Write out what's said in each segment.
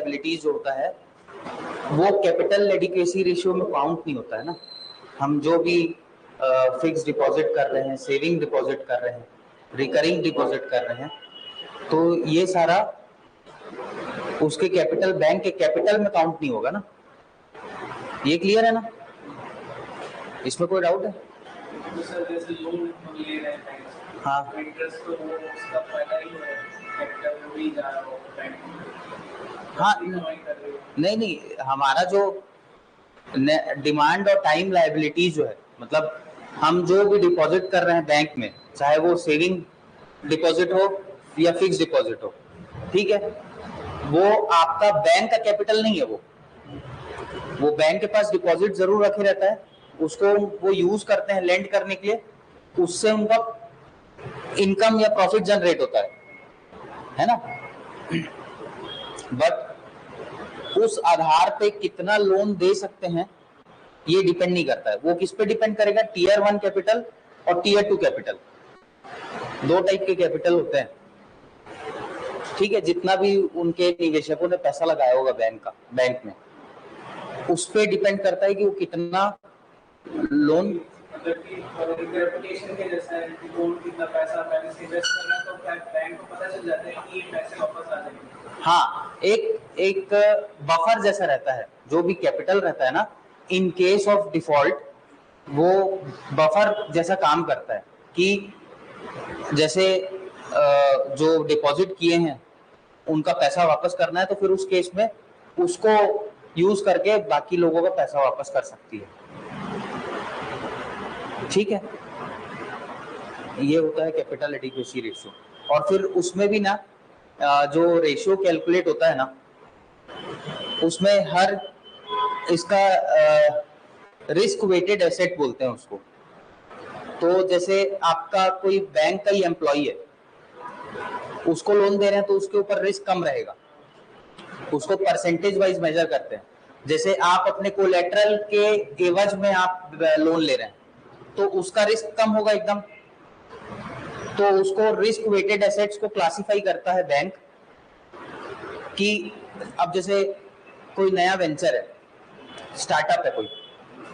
Liabilities जो होता है वो कैपिटल एडिक्वेसी रेशियो में काउंट नहीं होता है ना। हम जो भी फिक्स डिपॉजिट कर रहे हैं, सेविंग डिपॉजिट कर रहे हैं, रिकरिंग डिपॉजिट कर रहे हैं, तो ये सारा उसके कैपिटल, बैंक के कैपिटल में काउंट नहीं होगा ना। ये क्लियर है ना? इसमें कोई डाउट है? हाँ, हाँ, नहीं, हमारा जो डिमांड और टाइम लायबिलिटीज जो है, मतलब हम जो भी डिपॉजिट कर रहे हैं बैंक में, चाहे वो सेविंग डिपॉजिट हो या फिक्स डिपॉजिट हो, ठीक है, वो आपका बैंक का कैपिटल नहीं है। वो बैंक के पास डिपॉजिट जरूर रखे रहता है, उसको वो यूज करते हैं लेंड करने के लिए, उससे उनका इनकम या प्रॉफिट जनरेट होता है ना। बट उस आधार पे कितना लोन दे सकते हैं ये डिपेंड नहीं करता है। वो किस पे डिपेंड करेगा? टीयर 1 कैपिटल और टीयर 2 कैपिटल, दो टाइप के कैपिटल होते हैं, ठीक है। जितना भी उनके निवेशकों ने पैसा लगाया होगा बैंक में, उस पे डिपेंड करता है कि वो कितना लोन, के जैसा है कि कौन कितना पैसा पहले से इन्वेस्ट कर रहा है, तो बैंक को पता चल जाता है कि ये पैसे वापस आ जाएंगे। हाँ, एक बफर जैसा रहता है जो भी कैपिटल रहता है ना, इन केस ऑफ डिफॉल्ट वो बफर जैसा काम करता है कि जैसे जो डिपॉजिट किए हैं उनका पैसा वापस करना है, तो फिर उस केस में उसको यूज करके बाकी लोगों का पैसा वापस कर सकती है, ठीक है। ये होता है कैपिटल एडिक्वेसी रेशियो। और फिर उसमें भी ना जो रेशियो कैलकुलेट होता है ना, उसमें हर इसका रिस्क वेटेड एसेट बोलते हैं उसको। तो जैसे आपका कोई बैंक का ही एम्प्लॉय है, उसको लोन दे रहे हैं तो उसके ऊपर रिस्क कम रहेगा, उसको परसेंटेज वाइज मेजर करते हैं। जैसे आप अपने कोलेटरल के एवज में आप लोन ले रहे हैं तो उसका रिस्क कम होगा एकदम, तो उसको रिस्क वेटेड एसेट्स को क्लासिफाई करता है बैंक कि अब जैसे कोई नया वेंचर है, स्टार्टअप है कोई,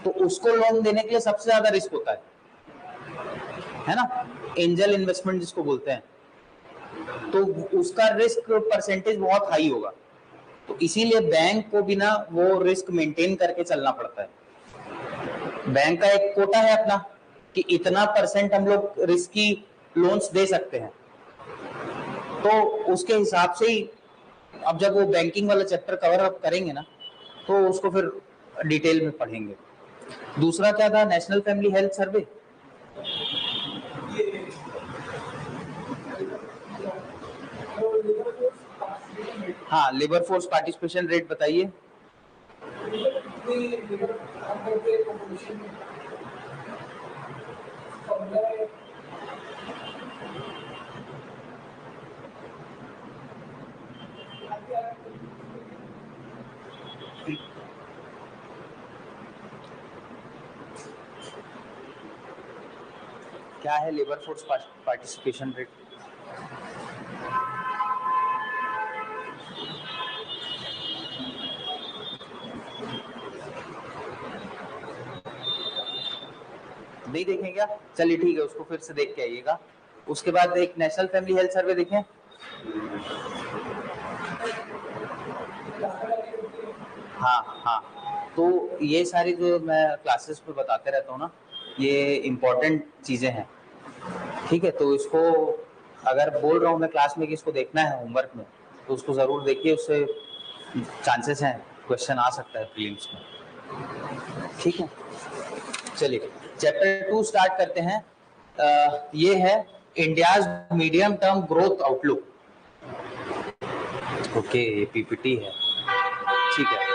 तो उसको लोन देने के लिए सबसे ज्यादा रिस्क होता है ना, एंजल इन्वेस्टमेंट जिसको बोलते हैं, तो उसका रिस्क परसेंटेज बहुत हाई होगा। तो इसीलिए बैंक को भी ना वो रिस्क मेंटेन करके चलना पड़ता है। बैंक का एक कोटा है अपना कि इतना परसेंट हम लोग रिस्की लोन्स दे सकते हैं, तो उसके हिसाब से ही अब जब वो बैंकिंग वाला चैप्टर कवर अप करेंगे ना, तो उसको फिर डिटेल में पढ़ेंगे। दूसरा क्या था? National family health survey. हाँ, लेबर फोर्स पार्टिसिपेशन रेट बताइए। क्या है लेबर फोर्स पार्टिसिपेशन रेट? नहीं देखें क्या? चलिए ठीक है, उसको फिर से देख के आइएगा। उसके बाद एक नेशनल फैमिली हेल्थ सर्वे देखें। हाँ, तो ये सारी जो मैं क्लासेस में बताते रहता हूँ ना, ये इम्पोर्टेंट चीजें हैं, ठीक है। तो इसको अगर बोल रहा हूँ मैं क्लास में कि इसको देखना है होमवर्क में, तो उसको जरूर देखिए, उससे चांसेस हैं क्वेश्चन आ सकता है प्रीलिम्स में, ठीक है। चलिए चैप्टर 2 स्टार्ट करते हैं। ये है India's medium term growth outlook. Okay, ये पीपीटी है, ठीक है।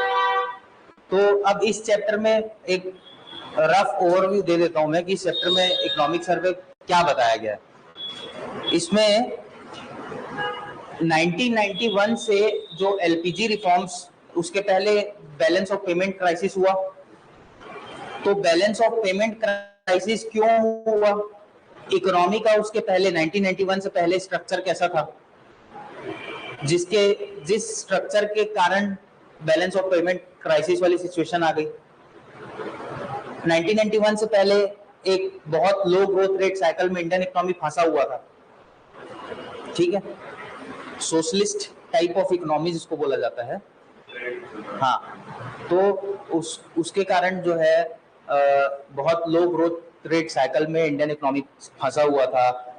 तो अब इस चैप्टर में एक रफ ओवरव्यू दे देता हूं मैं कि इस चैप्टर में इकोनॉमिक सर्वे क्या बताया गया है। इसमें 1991 से जो एलपीजी रिफॉर्म्स, उसके पहले बैलेंस ऑफ पेमेंट क्राइसिस हुआ। तो बैलेंस ऑफ पेमेंट क्राइसिस क्यों हुआ? इकोनॉमी का उसके पहले 1991 से पहले स्ट्रक्चर कैसा था, जिसके जिस स्ट्रक्चर के कारण बैलेंस ऑफ पेमेंट क्राइसिस वाली सिचुएशन आ गई। 1991 से पहले एक बहुत लो ग्रोथ रेट साइकिल में इंडियन इकोनॉमी फंसा हुआ था, ठीक है, सोशलिस्ट टाइप ऑफ इकोनॉमी जिसको बोला जाता है। हाँ, तो उसके कारण जो है बहुत लो ग्रोथ रेट साइकिल में इंडियन इकोनॉमी फंसा हुआ था,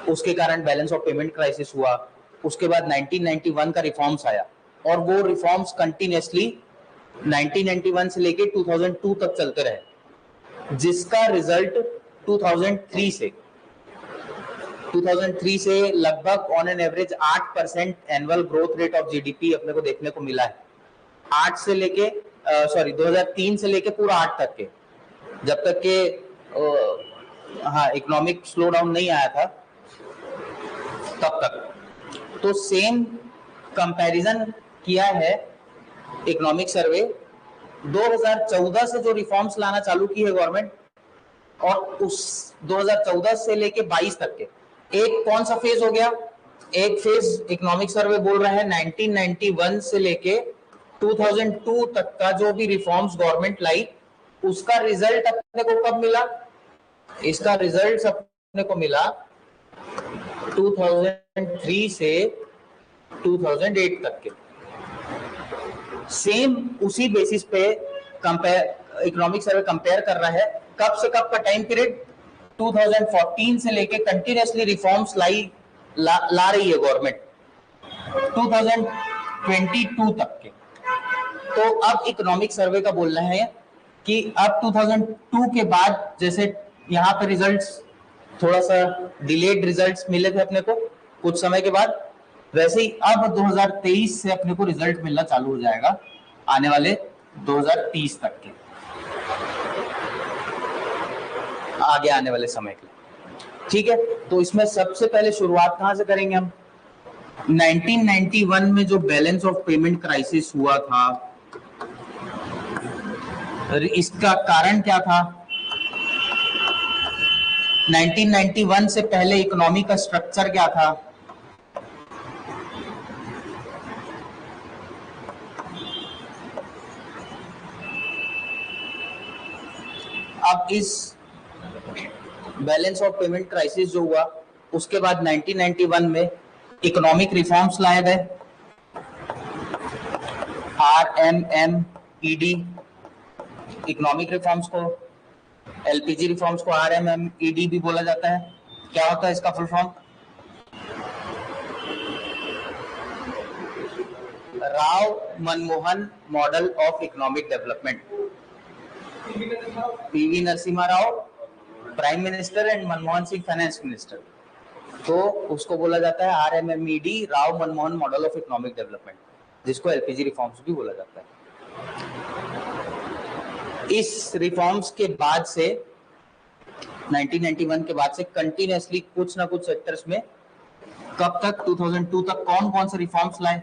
उसके कारण बैलेंस ऑफ पेमेंट क्राइसिस हुआ। उसके बाद 1991 का रिफॉर्म्स आया और वो रिफॉर्म्स कंटिन्यूसली 1991 से लेके 2002 तक चलते रहे, जिसका रिजल्ट 2003 से लगभग on an average 8% annual growth rate of GDP अपने को देखने को मिला है। 8 से लेके 2003 से लेके पूरा 8 तक के, जब तक के हाँ इकोनॉमिक स्लो डाउन नहीं आया था तब तक। तो सेम कंपैरिजन किया है इकोनॉमिक सर्वे 2014 से जो रिफॉर्म्स लाना चालू की है गवर्नमेंट, और उस 2014 से लेके 22 तक के एक कौन सा फेज हो गया, एक फेज इकोनॉमिक सर्वे बोल रहा है 1991 से लेके 2002 तक का जो भी रिफॉर्म्स गवर्नमेंट लाई, उसका रिजल्ट अपने को कब मिला, इसका रिजल्ट अपने को मिला 2003 से 2008 तक के। सेम उसी बेसिस पे इकोनॉमिक सर्वे कंपेयर कर रहा है कब से कब का टाइम पीरियड, 2014 से लेके कंटिन्यूसली रिफॉर्म्स ला रही है गवर्नमेंट 2022 तक के। तो अब इकोनॉमिक सर्वे का बोलना है कि अब 2002 के बाद जैसे यहाँ पे रिजल्ट्स थोड़ा सा डिलेड रिजल्ट्स मिले थे अपने को कुछ समय के बाद, वैसे ही अब 2023 से अपने को रिजल्ट मिलना चालू हो जाएगा आने वाले 2030 तक के, आगे आने वाले समय के, ठीक है। तो इसमें सबसे पहले शुरुआत कहां से करेंगे हम, 1991 में जो बैलेंस ऑफ पेमेंट क्राइसिस हुआ था, इसका कारण क्या था, 1991 से पहले इकोनॉमी का स्ट्रक्चर क्या था, अब इस बैलेंस ऑफ पेमेंट क्राइसिस जो हुआ उसके बाद 1991 में इकोनॉमिक रिफॉर्म्स लाए गए, RMMED इकोनॉमिक रिफॉर्म्स को, LPG रिफॉर्म्स को RMMED भी बोला जाता है। क्या होता है इसका full form, Rao Manmohan model of economic development. PV Narasimha Rao prime minister and Manmohan Singh finance minister, तो उसको बोला जाता है RMMED, Rao Manmohan model of economic development, जिसको LPG रिफॉर्म्स भी बोला जाता है। इस रिफॉर्म्स के बाद से 1991 के बाद से कंटिन्यूसली कुछ ना कुछ सेक्टर्स में कब तक 2002 तक कौन कौन से रिफॉर्म्स लाए,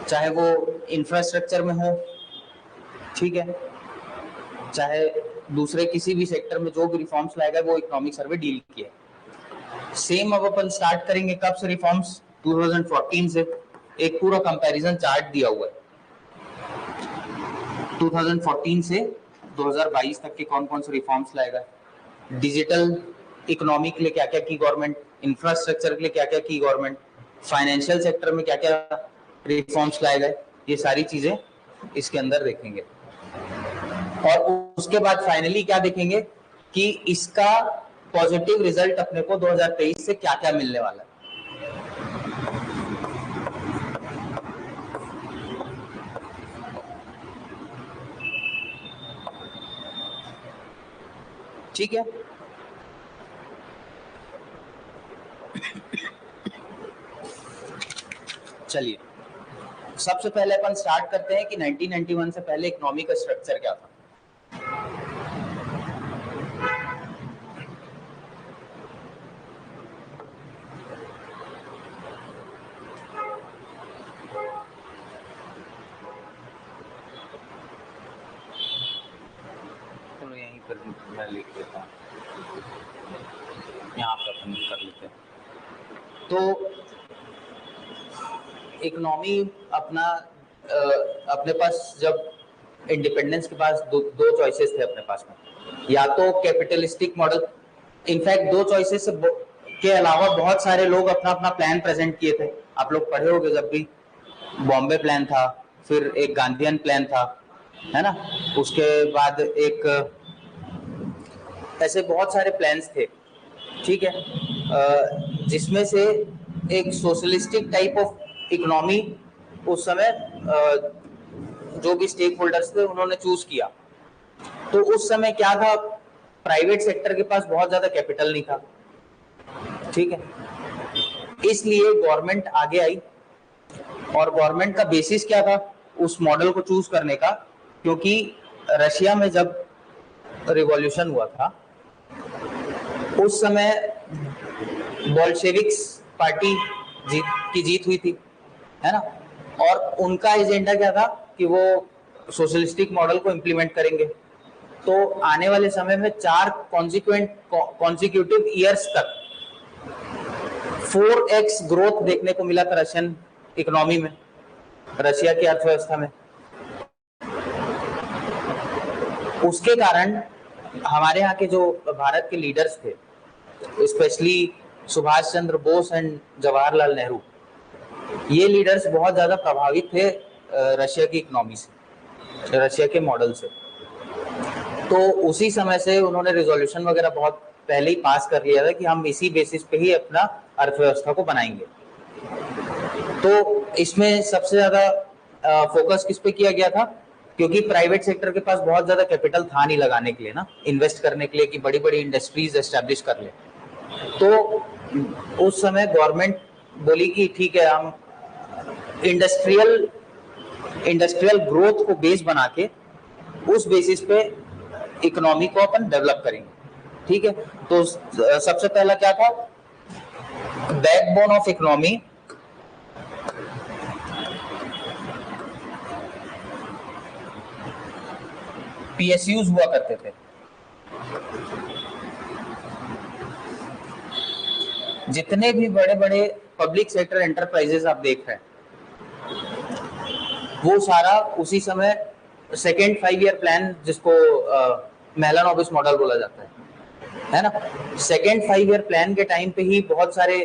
चाहे वो इंफ्रास्ट्रक्चर में हो, ठीक है, चाहे दूसरे किसी भी सेक्टर में जो भी रिफॉर्म्स लाए गए वो इकोनॉमिक सर्वे डील किया। सेम अब अपन स्टार्ट करेंगे कब से रिफॉर्म्स, 2014 से। एक पूरा कंपैरिजन चार्ट दिया हुआ है 2014 से 2022 तक के कौन कौन से रिफॉर्म्स लाएगा, डिजिटल इकोनॉमी के लिए क्या क्या की गवर्नमेंट, इंफ्रास्ट्रक्चर के लिए क्या क्या की गवर्नमेंट, फाइनेंशियल सेक्टर में क्या क्या रिफॉर्म्स लाए गए, ये सारी चीजें इसके अंदर देखेंगे। और उसके बाद फाइनली क्या देखेंगे कि इसका पॉजिटिव रिजल्ट अपने को 2023 से क्या क्या मिलने वाला है। ठीक है, चलिए सबसे पहले अपन स्टार्ट करते हैं कि 1991 से पहले इकोनॉमी का स्ट्रक्चर क्या था। चलो यहीं पर मैं लिख देता हूँ, यहाँ पर अपन कर लेते हैं। तो इकोनॉमी अपना अपने पास जब इंडिपेंडेंस के पास दो चॉइसेस थे अपने पास में, या तो कैपिटलिस्टिक मॉडल, इनफैक्ट दो चॉइसेस के अलावा बहुत सारे लोग अपना अपना प्लान प्रेजेंट किए थे। आप लोग पढ़े होंगे जब भी, बॉम्बे प्लान था, फिर एक गांधीयन प्लान था, है ना, उसके बाद एक ऐसे बहुत सारे प्लान्स थे, ठीक है, जिसमें से एक सोशलिस्टिक टाइप ऑफ इकोनॉमी उस समय जो भी स्टेक होल्डर्स थे उन्होंने चूज किया। तो उस समय क्या था, प्राइवेट सेक्टर के पास बहुत ज्यादा कैपिटल नहीं था, ठीक है, इसलिए गवर्नमेंट आगे आई। और गवर्नमेंट का बेसिस क्या था उस मॉडल को चूज करने का, क्योंकि रशिया में जब रिवॉल्यूशन हुआ था उस समय बोल्शेविक्स पार्टी की जीत हुई थी, है ना, और उनका एजेंडा क्या था कि वो सोशलिस्टिक मॉडल को इम्प्लीमेंट करेंगे। तो आने वाले समय में 4 कॉन्जिक्यूटिव ईयर्स तक 4x ग्रोथ देखने को मिला था रशियन इकोनॉमी में, रशिया की अर्थव्यवस्था में। उसके कारण हमारे यहाँ के जो भारत के लीडर्स थे, स्पेशली सुभाष चंद्र बोस एंड जवाहरलाल नेहरू, ये लीडर्स बहुत ज्यादा प्रभावित थे रशिया की इकोनॉमी से, रशिया के मॉडल से। तो उसी समय से उन्होंने रिजोल्यूशन वगैरह बहुत पहले ही पास कर लिया था कि हम इसी बेसिस पे ही अपना अर्थव्यवस्था को बनाएंगे। तो इसमें सबसे ज्यादा फोकस किस पे किया गया था, क्योंकि प्राइवेट सेक्टर के पास बहुत ज्यादा कैपिटल था नहीं लगाने के लिए ना, इन्वेस्ट करने के लिए कि बड़ी बड़ी इंडस्ट्रीज एस्टेब्लिश कर ले। तो उस समय गवर्नमेंट बोली कि ठीक है, हम इंडस्ट्रियल ग्रोथ को बेस बना के उस बेसिस पे इकोनॉमी को अपन डेवलप करेंगे, ठीक है। तो सबसे पहला क्या था, बैकबोन ऑफ इकोनॉमी पीएसयूज हुआ करते थे। जितने भी बड़े बड़े पब्लिक सेक्टर एंटरप्राइजेस आप देख रहे हैं, वो सारा उसी समय सेकेंड 5 ईयर प्लान, जिसको मेलानोबिस मॉडल बोला जाता है ना, सेकेंड 5 ईयर प्लान के टाइम पे ही बहुत सारे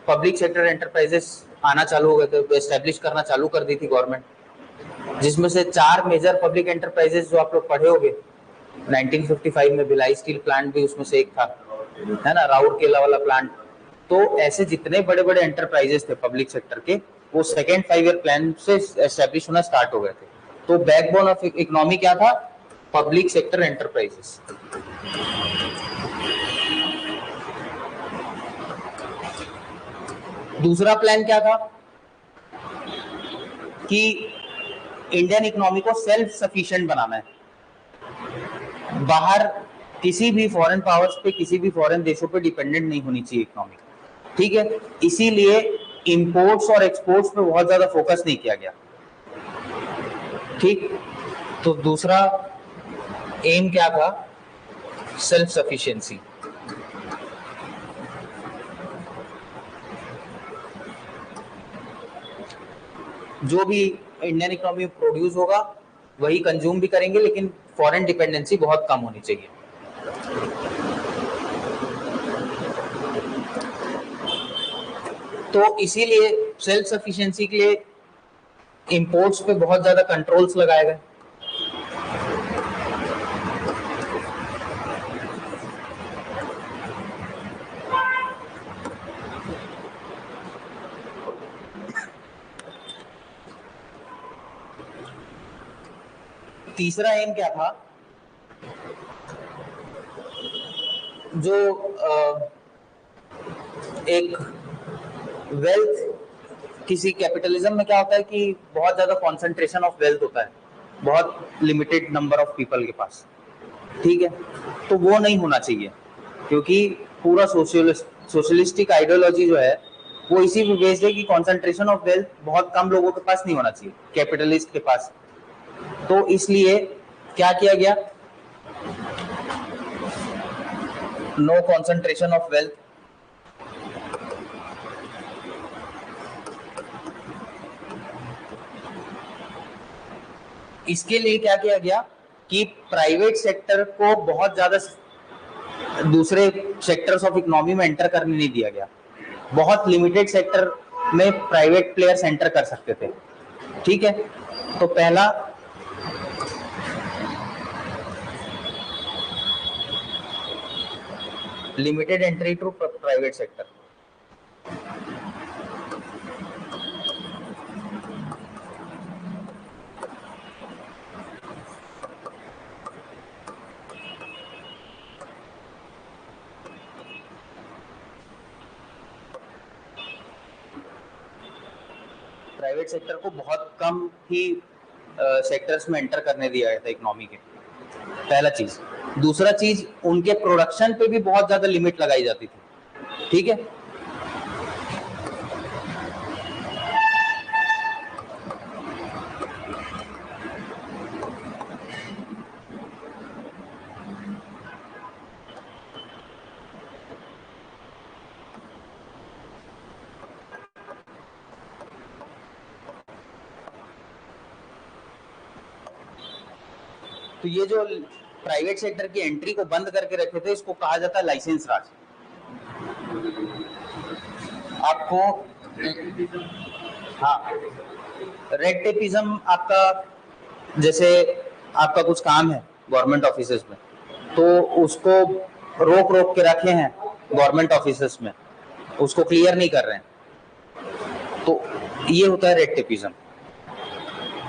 पब्लिक सेक्टर एंटरप्राइजेस आना चालू हो गए थे, एस्टेब्लिश करना चालू कर दी थी गवर्नमेंट, जिसमें से 4 मेजर पब्लिक एंटरप्राइजेस जो आप लोग पढ़े होंगे 1955 में, भिलाई स्टील प्लांट भी उसमें से एक था, है ना, राउरकेला वाला प्लांट। तो ऐसे जितने बड़े बड़े एंटरप्राइजेस थे पब्लिक सेक्टर के, वो सेकेंड 5 ईयर प्लान से एस्टेब्लिश होना स्टार्ट हो गए थे। तो बैकबोन ऑफ इकोनॉमी क्या था, पब्लिक सेक्टर एंटरप्राइजेस। दूसरा प्लान क्या था कि इंडियन इकोनॉमी को सेल्फ सफिशिएंट बनाना है, बाहर किसी भी फॉरेन पावर्स पे, किसी भी फॉरेन देशों पे डिपेंडेंट नहीं होनी चाहिए इकोनॉमी, ठीक है। इसीलिए इंपोर्ट्स और एक्सपोर्ट्स पे बहुत ज्यादा फोकस नहीं किया गया, ठीक। तो दूसरा एम क्या था, सेल्फ सफिशिएंसी। जो भी इंडियन इकोनॉमी में प्रोड्यूस होगा वही कंज्यूम भी करेंगे, लेकिन फॉरेन डिपेंडेंसी बहुत कम होनी चाहिए। तो इसीलिए सेल्फ सफिशिएंसी के लिए इंपोर्ट्स पे बहुत ज्यादा कंट्रोल्स लगाए गए। तीसरा एम क्या था, जो एक वेल्थ, किसी कैपिटलिज्म में क्या होता है कि बहुत ज्यादा कॉन्सेंट्रेशन ऑफ वेल्थ होता है, बहुत लिमिटेड नंबर ऑफ पीपल के पास, ठीक है। तो वो नहीं होना चाहिए, क्योंकि पूरा सोशलिस्टिक आइडियोलॉजी जो है वो इसी पे बेस्ड है कि कॉन्सेंट्रेशन ऑफ वेल्थ बहुत कम लोगों के पास नहीं होना चाहिए, कैपिटलिस्ट के पास। तो इसलिए क्या किया गया, नो कॉन्सेंट्रेशन ऑफ वेल्थ। इसके लिए क्या किया गया कि प्राइवेट सेक्टर को बहुत ज्यादा दूसरे सेक्टर्स ऑफ इकोनॉमी में एंटर करने नहीं दिया गया। बहुत लिमिटेड सेक्टर में प्राइवेट प्लेयर्स एंटर कर सकते थे। ठीक है, तो पहला limited entry to private sector. Private sector को बहुत कम ही सेक्टर्स में एंटर करने दिया गया था इकोनॉमी के, पहला चीज। दूसरा चीज, उनके प्रोडक्शन पे भी बहुत ज्यादा लिमिट लगाई जाती थी। ठीक है, तो ये जो प्राइवेट सेक्टर की एंट्री को बंद करके रखे थे, इसको कहा जाता है लाइसेंस राज। आपको हाँ, रेड टेपिज्म आपका, जैसे आपका कुछ काम है गवर्नमेंट ऑफिसेस में, तो उसको रोक रोक के रखे हैं गवर्नमेंट ऑफिसेस में, उसको क्लियर नहीं कर रहे हैं, तो ये होता है रेड टेपिज्म।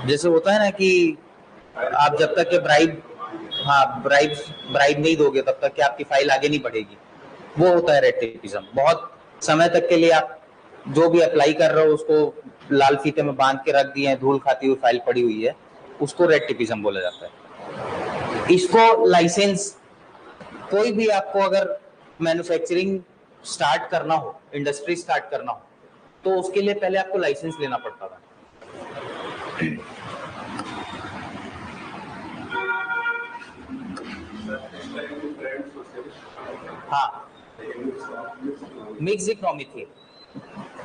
जैसे होता है ना कि आप जब तक के ब्राइब नहीं दोगे तब तक कि आपकी फाइल आगे नहीं बढ़ेगी, वो होता है रेड टेपिज्म। बहुत समय तक के लिए आप जो भी अप्लाई कर रहे हो उसको लाल फीते में बांध के रख दिए हैं, धूल खाती हुई फाइल पड़ी हुई है, उसको रेड टेपिज्म बोला जाता है। इसको लाइसेंस, कोई भी आपको अगर मैन्युफैक्चरिंग स्टार्ट करना हो, इंडस्ट्री स्टार्ट करना हो, तो उसके लिए पहले आपको लाइसेंस लेना पड़ता था। हाँ, मिक्स इकोनॉमी थी,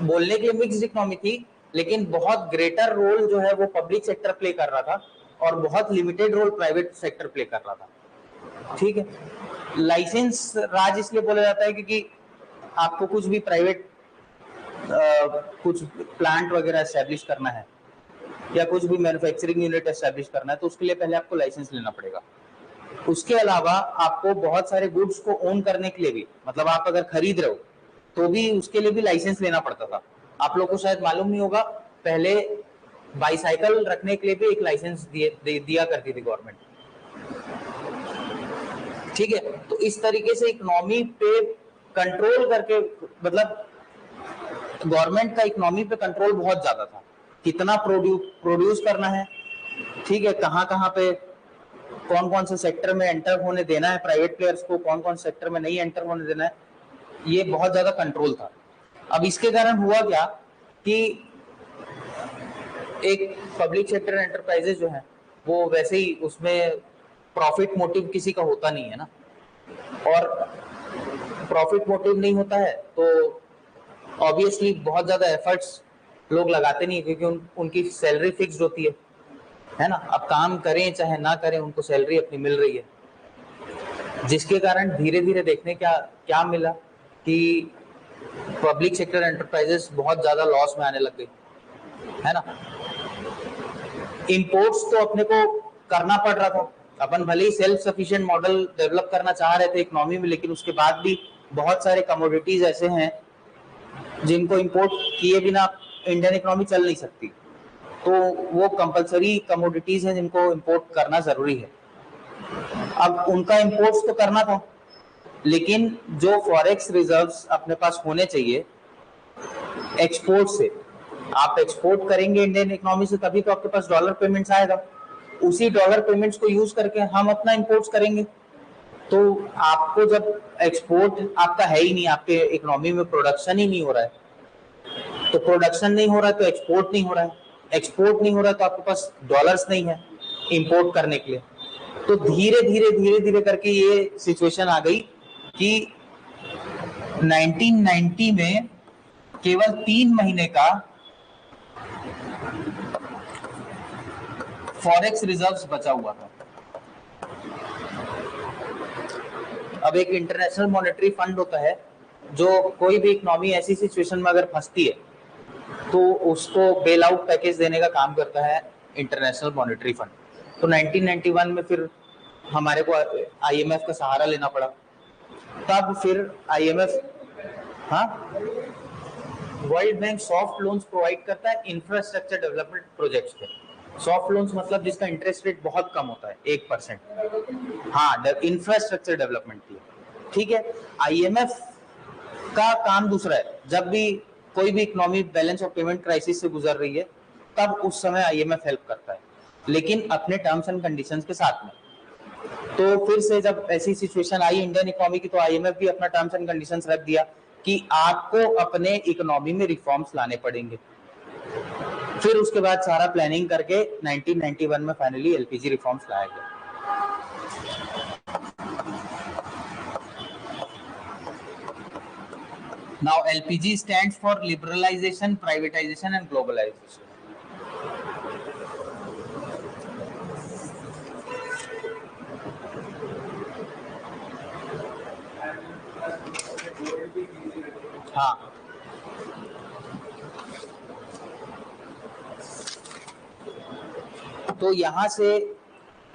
बोलने के लिए मिक्स इकोनॉमी थी, लेकिन बहुत ग्रेटर रोल जो है वो पब्लिक सेक्टर प्ले कर रहा था और बहुत limited role private sector play कर रहा था। ठीक है, लाइसेंस राज इसलिए बोला जाता है क्योंकि आपको कुछ भी प्राइवेट कुछ प्लांट वगैरह एस्टेब्लिश करना है या कुछ भी मैन्युफैक्चरिंग यूनिट एस्टेब्लिश करना है, तो उसके लिए पहले आपको लाइसेंस लेना पड़ेगा। उसके अलावा आपको बहुत सारे गुड्स को ओन करने के लिए भी, मतलब आप अगर खरीद रहे हो तो भी उसके लिए भी लाइसेंस लेना पड़ता था। आप लोगों को शायद मालूम नहीं होगा, पहले बाईसाइकिल रखने के लिए भी एक लाइसेंस दिया करती थी गवर्नमेंट। ठीक है, तो इस तरीके से इकोनॉमी पे कंट्रोल करके, मतलब गवर्नमेंट का इकोनॉमी पे कंट्रोल बहुत ज्यादा था, कितना प्रोड्यूस करना है, ठीक है, कहाँ कहाँ पे कौन कौन से सेक्टर में एंटर होने देना है प्राइवेट प्लेयर्स को, कौन कौन से सेक्टर में नहीं एंटर होने देना है, ये बहुत ज्यादा कंट्रोल था। अब इसके कारण हुआ क्या कि एक पब्लिक सेक्टर एंटरप्राइजेस जो है वो वैसे ही उसमें प्रॉफिट मोटिव किसी का होता नहीं है ना, और प्रॉफिट मोटिव नहीं होता है तो ऑब्वियसली बहुत ज्यादा एफर्ट्स लोग लगाते नहीं, क्योंकि उनकी सैलरी फिक्स्ड होती है ना। अब काम करें चाहे ना करें, उनको सैलरी अपनी मिल रही है, जिसके कारण धीरे धीरे देखने क्या मिला कि पब्लिक सेक्टर एंटरप्राइजेस बहुत ज्यादा लॉस में आने लग गई, है ना। इंपोर्ट्स तो अपने को करना पड़ रहा था, अपन भले ही सेल्फ सफिशिएंट मॉडल डेवलप करना चाह रहे थे इकोनॉमी में, लेकिन उसके बाद भी बहुत सारे कमोडिटीज ऐसे हैं जिनको इंपोर्ट किए बिना इंडियन इकोनॉमी चल नहीं सकती, तो वो कंपलसरी कमोडिटीज हैं जिनको इंपोर्ट करना जरूरी है। अब उनका इंपोर्ट्स तो करना था, लेकिन जो फॉरेक्स रिजर्व्स अपने पास होने चाहिए एक्सपोर्ट से, आप एक्सपोर्ट करेंगे इंडियन इकोनॉमी से तभी तो आपके पास डॉलर पेमेंट्स आएगा, उसी डॉलर पेमेंट्स को यूज करके हम अपना इंपोर्ट्स करेंगे। तो आपको जब एक्सपोर्ट आपका है ही नहीं, आपके इकोनॉमी में प्रोडक्शन ही नहीं हो रहा है, तो प्रोडक्शन नहीं हो रहा है तो एक्सपोर्ट नहीं हो रहा है, एक्सपोर्ट नहीं हो रहा है तो आपके पास डॉलर्स नहीं है इंपोर्ट करने के लिए। तो धीरे धीरे करके ये सिचुएशन आ गई कि 1990 में केवल 3 महीने का फॉरेक्स रिजर्व्स बचा हुआ था। अब एक इंटरनेशनल मॉनेटरी फंड होता है, जो कोई भी इकोनॉमी ऐसी सिचुएशन में अगर फंसती है तो उसको बेल आउट पैकेज देने का काम करता है इंटरनेशनल मॉनेटरी फंड। तो 1991 में फिर हमारे को आईएमएफ का सहारा लेना पड़ा। तब फिर आईएमएफ, हाँ, world bank soft loans provide करता है इंफ्रास्ट्रक्चर डेवलपमेंट प्रोजेक्ट्स पे। सॉफ्ट लोन्स मतलब जिसका इंटरेस्ट रेट बहुत कम होता है, 1%। हाँ, इंफ्रास्ट्रक्चर डेवलपमेंट की, ठीक है। आईएमएफ का काम दूसरा है, जब भी कोई भी economy balance of payment crisis से गुजर रही है तब उस समय आईएमएफ हेल्प करता है, लेकिन अपने टर्म्स एंड कंडीशंस के साथ में। तो फिर से जब ऐसी सिचुएशन आई इंडियन इकोनॉमी की, तो आईएमएफ भी अपना टर्म्स एंड कंडीशंस रख दिया कि आपको अपने इकोनॉमी में रिफॉर्म्स लाने पड़ेंगे। फिर उसके बाद सारा प्लानिंग करके 1991 में फाइनली एलपीजी रिफॉर्म्स लाया गया। Now LPG stands for liberalization, privatization and globalization. हाँ, तो यहां से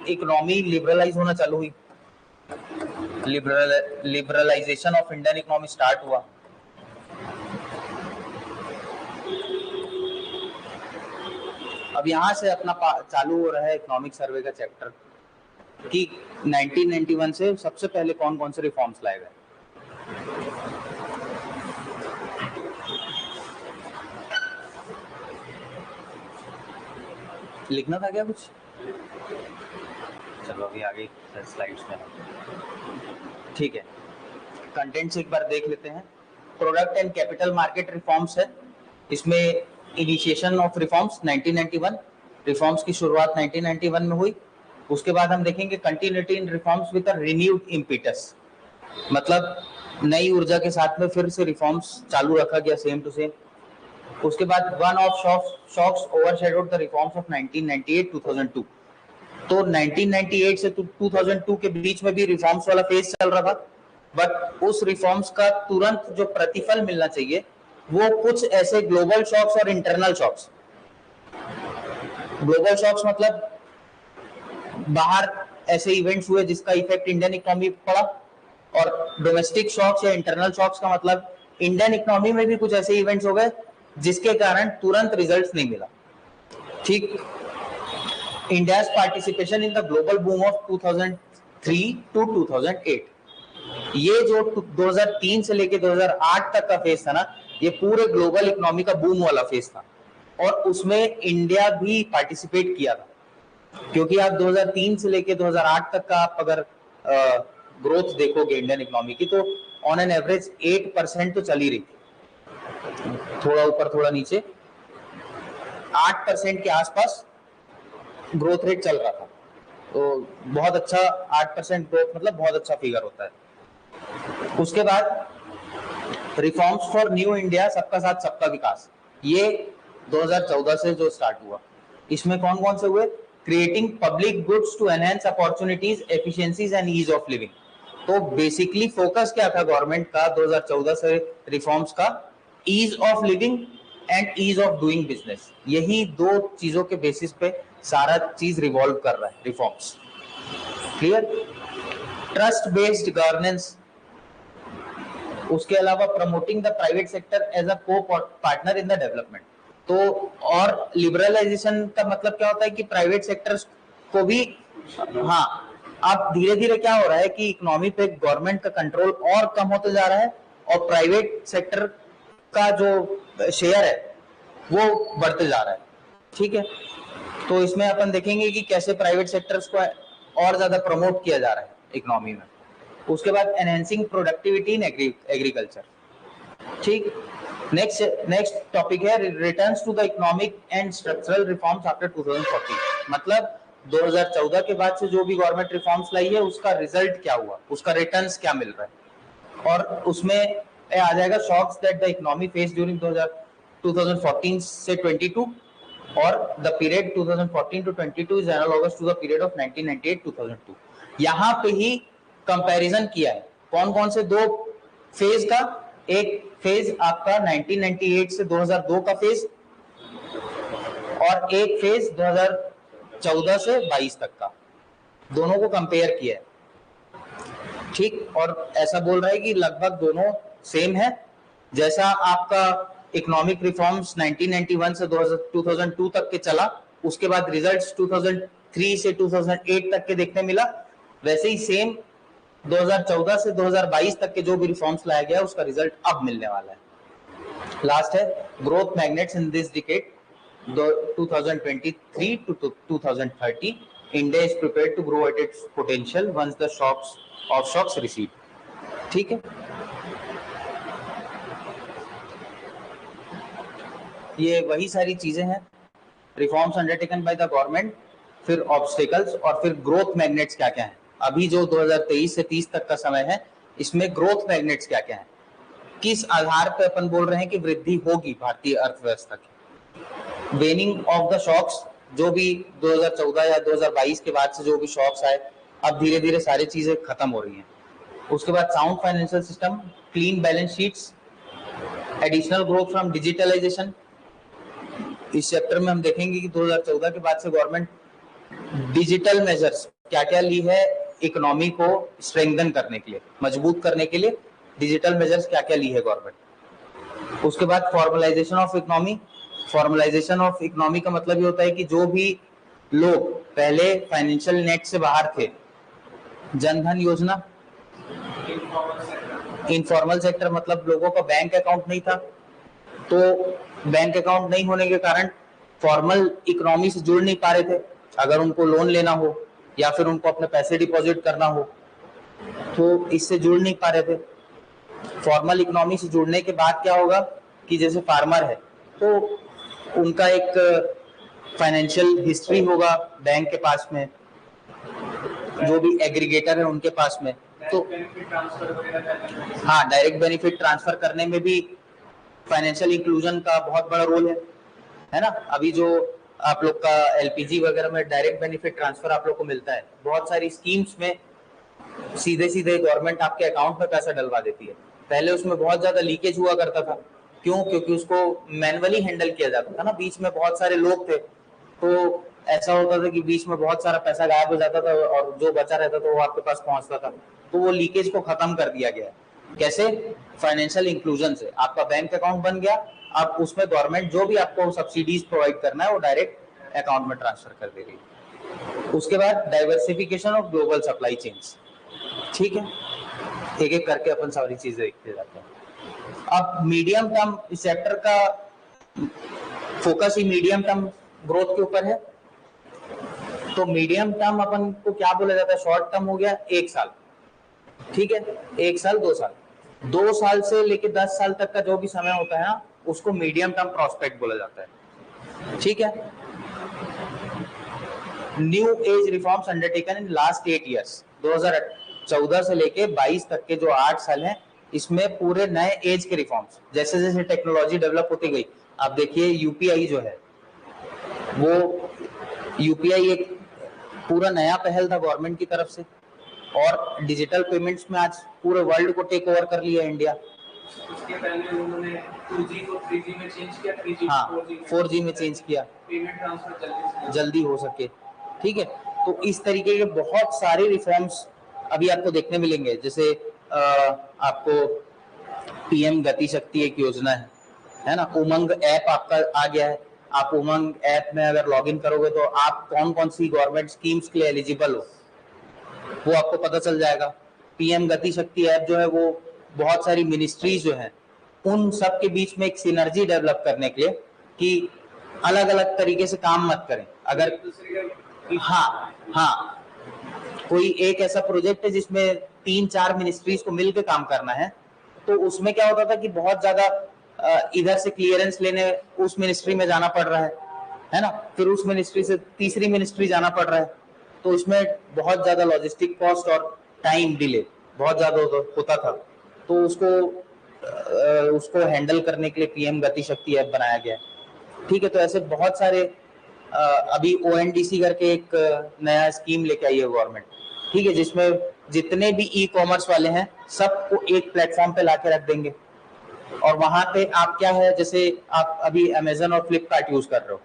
इकोनॉमी लिबरलाइज होना चालू हुई, liberalisation of Indian economy start हुआ। अब यहां से अपना चालू हो रहा है इकोनॉमिक सर्वे का चैप्टर कि 1991 से सबसे पहले कौन कौन से रिफॉर्म्स लाए गए। लिखना था क्या कुछ? चलो अभी आगे स्लाइड्स में, ठीक है। कंटेंट्स एक बार देख लेते हैं। Product and capital market reforms है, इसमें इनिशिएशन ऑफ रिफॉर्म्स 1991, रिफॉर्म्स की शुरुआत 1991 में हुई। उसके बाद हम देखेंगे continuity in reforms with a renewed impetus, मतलब नई ऊर्जा के साथ में फिर से रिफॉर्म्स चालू रखा गया सेम टू सेम। उसके बाद one of shocks overshadowed the reforms of 1998-2002। तो 1998 से 2002 के बीच में भी रिफॉर्म्स वाला फेज चल रहा था, बट उस रिफॉर्म्स का तुरंत जो प्रतिफल मिलना चाहिए वो कुछ ऐसे ग्लोबल शॉक्स और इंटरनल शॉक्स। ग्लोबल शॉक्स मतलब बाहर ऐसे इवेंट्स हुए जिसका इफेक्ट इंडियन इकोनॉमी पर पड़ा, और डोमेस्टिक शॉक्स या इंटरनल शॉक्स का मतलब इंडियन इकोनॉमी में भी कुछ ऐसे इवेंट्स हो गए जिसके कारण तुरंत रिजल्ट्स नहीं मिला, ठीक। India's participation in the global boom of 2003 to 2008, ये जो 2003 से लेके 2008 तक का फेज था ना, ये पूरे ग्लोबल इकोनॉमी का बूम वाला फेज था, और उसमें इंडिया भी पार्टिसिपेट किया था, क्योंकि आप 2003 से लेके 2008 तक का आप अगर ग्रोथ देखोगे इंडियन इकोनॉमी की, तो ऑन एन एवरेज 8% तो चल ही रही थी, थोड़ा ऊपर थोड़ा नीचे 8% के आसपास ग्रोथ रेट चल रहा था। तो बहुत अच्छा 8% ग्रोथ मतलब बहुत अच्छा फिगर होता है। उसके बाद रिफॉर्म्स फॉर न्यू इंडिया, सबका साथ सबका विकास, ये 2014 से जो स्टार्ट हुआ, इसमें कौन कौन से हुए? Creating public goods to enhance opportunities, efficiencies and ease of living. तो बेसिकली फोकस क्या था गवर्नमेंट का 2014 से रिफॉर्म्स का? Ease of living and ease of doing business, यही दो चीजों के बेसिस पे सारा चीज रिवॉल्व कर रहा है reforms, clear. Trust based governance, उसके अलावा promoting the private sector as a co partner in the development. तो और लिबरलाइजेशन का मतलब क्या होता है कि प्राइवेट सेक्टर्स को भी, हाँ, अब धीरे धीरे क्या हो रहा है कि इकोनॉमी पे गवर्नमेंट का कंट्रोल और कम होते जा रहा है, और प्राइवेट सेक्टर का जो शेयर है वो बढ़ते जा रहा है, ठीक है। तो इसमें अपन देखेंगे कि कैसे प्राइवेट सेक्टर्स को और ज्यादा प्रमोट किया जा रहा है इकोनॉमी में। उसके बाद एनहेंसिंग प्रोडक्टिविटी इन एग्रीकल्चर, ठीक। नेक्स्ट टॉपिक है returns to the economic and structural reforms after 2014, मतलब 2014 के बाद से जो भी गवर्नमेंट रिफॉर्म्स लाई है उसका रिजल्ट क्या हुआ, उसका रिटर्न्स क्या मिल रहा है। और उसमें आ जाएगा shocks that the economy face during 2014 से 22, और the period 2014 to 22 is analogous to the period of 1998-2002. यहाँ पे ही कंपैरिजन किया है कौन कौन से दो फेज का, एक फेज आपका 1998 से 2002 का फेज और एक फेज 2014 से 22 तक का, दोनों को कंपेयर किया है, ठीक। और ऐसा बोल रहा है कि लगभग दोनों सेम है। जैसा आपका इकोनॉमिक रिफॉर्म्स 1991 से 2002 तक के चला, उसके बाद रिजल्ट्स 2003 से 2008 तक के देखने मिला, वैसे ही सेम 2014 से 2022 तक के जो भी रिफॉर्म्स लाया गया उसका रिजल्ट अब मिलने वाला है। लास्ट है growth magnets in this decade 2023 to 2030. India is prepared to grow at its potential once the shocks recede. ठीक है, ये वही सारी चीजें हैं, reforms undertaken by the government, फिर ऑब्स्टिकल्स और फिर ग्रोथ मैग्नेट्स क्या क्या है। अभी जो 2023 से 30 तक का समय है इसमें ग्रोथ मैग्नेट्स क्या क्या है, किस आधार पर अपन बोल रहे हैं कि वृद्धि होगी भारतीय अर्थव्यवस्था की। वेनिंग ऑफ द शॉक्स, जो भी 2014 या 2022 के बाद से जो भी शॉक्स आए अब धीरे धीरे सारी चीजें खत्म हो रही हैं। उसके बाद sound financial system, clean balance sheets, additional growth from digitalisation. इस चैप्टर में हम देखेंगे कि 2014 के बाद से गवर्नमेंट डिजिटल मेजर्स क्या क्या ली है इकोनॉमी को स्ट्रेंथन करने के लिए, मजबूत करने के लिए डिजिटल मेजर्स क्या क्या ली है गवर्नमेंट। उसके बाद formalisation of economy. Formalisation of economy का मतलब ये होता है कि जो भी लोग पहले फाइनेंशियल नेट से बाहर थे, जनधन योजना, इनफॉर्मल सेक्टर मतलब लोगों का बैंक अकाउंट नहीं था, तो बैंक अकाउंट नहीं होने के कारण फॉर्मल इकोनॉमी से जुड़ नहीं पा रहे थे। अगर उनको लोन लेना हो या फिर उनको अपने पैसे डिपॉजिट करना हो तो इससे जुड़ नहीं पा रहे थे। फॉर्मल इकोनॉमी से जुड़ने के बाद क्या होगा कि जैसे फार्मर है तो उनका एक फाइनेंशियल हिस्ट्री होगा बैंक के पास में, जो भी एग्रीगेटर है उनके पास में, तो हाँ डायरेक्ट बेनिफिट ट्रांसफर करने में भी फाइनेंशियल इंक्लूजन का बहुत बड़ा रोल है ना। अभी जो आप लोग का एलपीजी वगैरह में डायरेक्ट बेनिफिट ट्रांसफर आप लोग को मिलता है, बहुत सारी स्कीम्स में सीधे सीधे गवर्नमेंट आपके अकाउंट में पैसा डलवा देती है। पहले उसमें बहुत ज्यादा लीकेज हुआ करता था, क्यों? क्योंकि उसको मैनुअली हैंडल किया जाता था ना, बीच में बहुत सारे लोग थे, तो ऐसा होता था कि बीच में बहुत सारा पैसा गायब हो जाता था और जो बचा रहता था वो आपके पास पहुंचता था। तो वो लीकेज को खत्म कर दिया गया। कैसे? फाइनेंशियल इंक्लूजन से। आपका बैंक अकाउंट बन गया, अब उसमें गवर्नमेंट जो भी आपको सब्सिडीज प्रोवाइड करना है वो डायरेक्ट अकाउंट में ट्रांसफर कर दे रही है। उसके बाद diversification of global supply chains. ठीक है, एक एक करके अपन सारी चीजें देखते जाते हैं। अब मीडियम टर्म, इस चैप्टर का फोकस ही मीडियम टर्म ग्रोथ के ऊपर है। तो मीडियम टर्म अपन को क्या बोला जाता है? शॉर्ट टर्म हो गया 1 साल, ठीक है, 1 साल 2 साल, 2 साल से लेके 10 साल तक का जो भी समय होता है ना उसको मीडियम टर्म प्रोस्पेक्ट बोला जाता है। ठीक है, new age reforms undertaken in last 8 years, 2014 से लेके 22 तक के जो 8 साल हैं इसमें पूरे नए एज के रिफॉर्म्स, जैसे जैसे टेक्नोलॉजी डेवलप होती गई। आप देखिए यूपीआई जो है, वो यूपीआई एक पूरा नया पहल था गवर्नमेंट की तरफ से, और डिजिटल पेमेंट्स में आज पूरे वर्ल्ड को टेक ओवर कर लिया इंडिया। उसके पहले उन्होंने 2G को 3G में चेंज किया, 3G हाँ 4G में चेंज किया, पेमेंट ट्रांसफर जल्दी हो सके। ठीक है, तो इस तरीके के बहुत सारे रिफॉर्म्स अभी आपको देखने मिलेंगे। जैसे आपको पीएम गति शक्ति एक योजना है ना, उमंग ऐप आपका आ गया है। आप उमंग ऐप में अगर लॉगिन करोगे तो आप कौन कौन सी गवर्नमेंट स्कीम्स के लिए एलिजिबल हो वो आपको पता चल जाएगा। पीएम गति शक्ति ऐप जो है वो बहुत सारी मिनिस्ट्रीज जो है उन सब के बीच में एक सिनर्जी डेवलप करने के लिए कि अलग अलग तरीके से काम मत करें। अगर हाँ कोई एक ऐसा प्रोजेक्ट है जिसमें 3-4 मिनिस्ट्रीज को मिलकर काम करना है, तो उसमें क्या होता था कि बहुत ज्यादा इधर से क्लियरेंस लेने उस मिनिस्ट्री में जाना पड़ रहा है ना, फिर उस मिनिस्ट्री से तीसरी मिनिस्ट्री जाना पड़ रहा है, तो इसमें बहुत ज्यादा लॉजिस्टिक कॉस्ट और टाइम डिले बहुत ज्यादा होता था। तो उसको हैंडल करने के लिए पीएम गति शक्ति ऐप बनाया गया। ठीक है, तो ऐसे बहुत सारे अभी ONDC करके एक नया स्कीम लेके आई है गवर्नमेंट, ठीक है, जिसमें जितने भी ई-कॉमर्स वाले हैं सबको एक प्लेटफॉर्म पे लाके रख देंगे। और वहां पे आप क्या है, जैसे आप अभी अमेजन और फ्लिपकार्ट यूज कर रहे हो,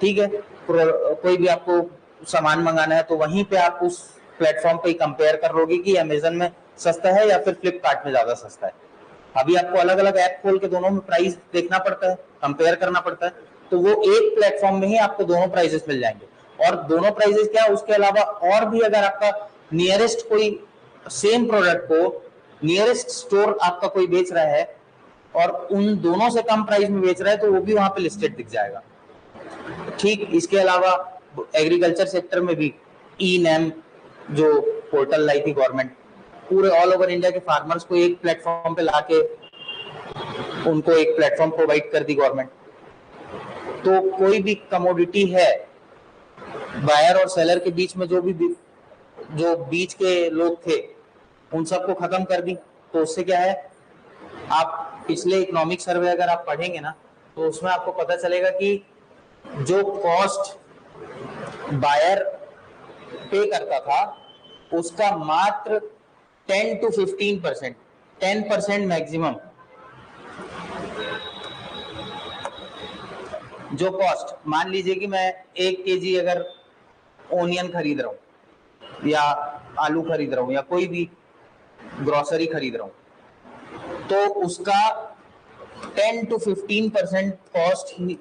ठीक है, कोई भी आपको सामान मंगाना है तो वहीं पे आप उस प्लेटफॉर्म पे कंपेयर कर लोगे कि अमेजन में सस्ता है या फिर फ्लिपकार्ट में ज्यादा सस्ता है। अभी आपको अलग अलग ऐप खोल के दोनों में प्राइस देखना पड़ता है, कंपेयर करना पड़ता है, तो वो एक प्लेटफॉर्म में ही आपको दोनों प्राइसेस मिल जाएंगे। और दोनों प्राइसेस क्या, उसके अलावा और भी अगर आपका नियरेस्ट कोई सेम प्रोडक्ट को नियरेस्ट स्टोर आपका कोई बेच रहा है और उन दोनों से कम प्राइस में बेच रहा है तो वो भी वहां पे लिस्टेड दिख जाएगा। ठीक, इसके अलावा एग्रीकल्चर सेक्टर में भी ई-नैम जो पोर्टल लाई थी गवर्नमेंट, पूरे ऑल ओवर इंडिया के फार्मर्स को एक प्लेटफॉर्म पे लाके उनको एक प्लेटफॉर्म प्रोवाइड कर दी गवर्नमेंट। तो कोई भी कमोडिटी है, बायर और सेलर के बीच में जो बीच के लोग थे उन सबको खत्म कर दी। तो उससे क्या है, आप पिछले इकोनॉमिक सर्वे अगर आप पढ़ेंगे ना तो उसमें आपको पता चलेगा कि जो कॉस्ट बायर पे करता था उसका मात्र 10 to 15%, 10% मैक्सिमम जो कॉस्ट, मान लीजिए कि मैं 1 kg अगर ओनियन खरीद रहा हूं या आलू खरीद रहा हूं या कोई भी ग्रोसरी खरीद रहा हूं तो उसका 10 to 15% कॉस्ट ही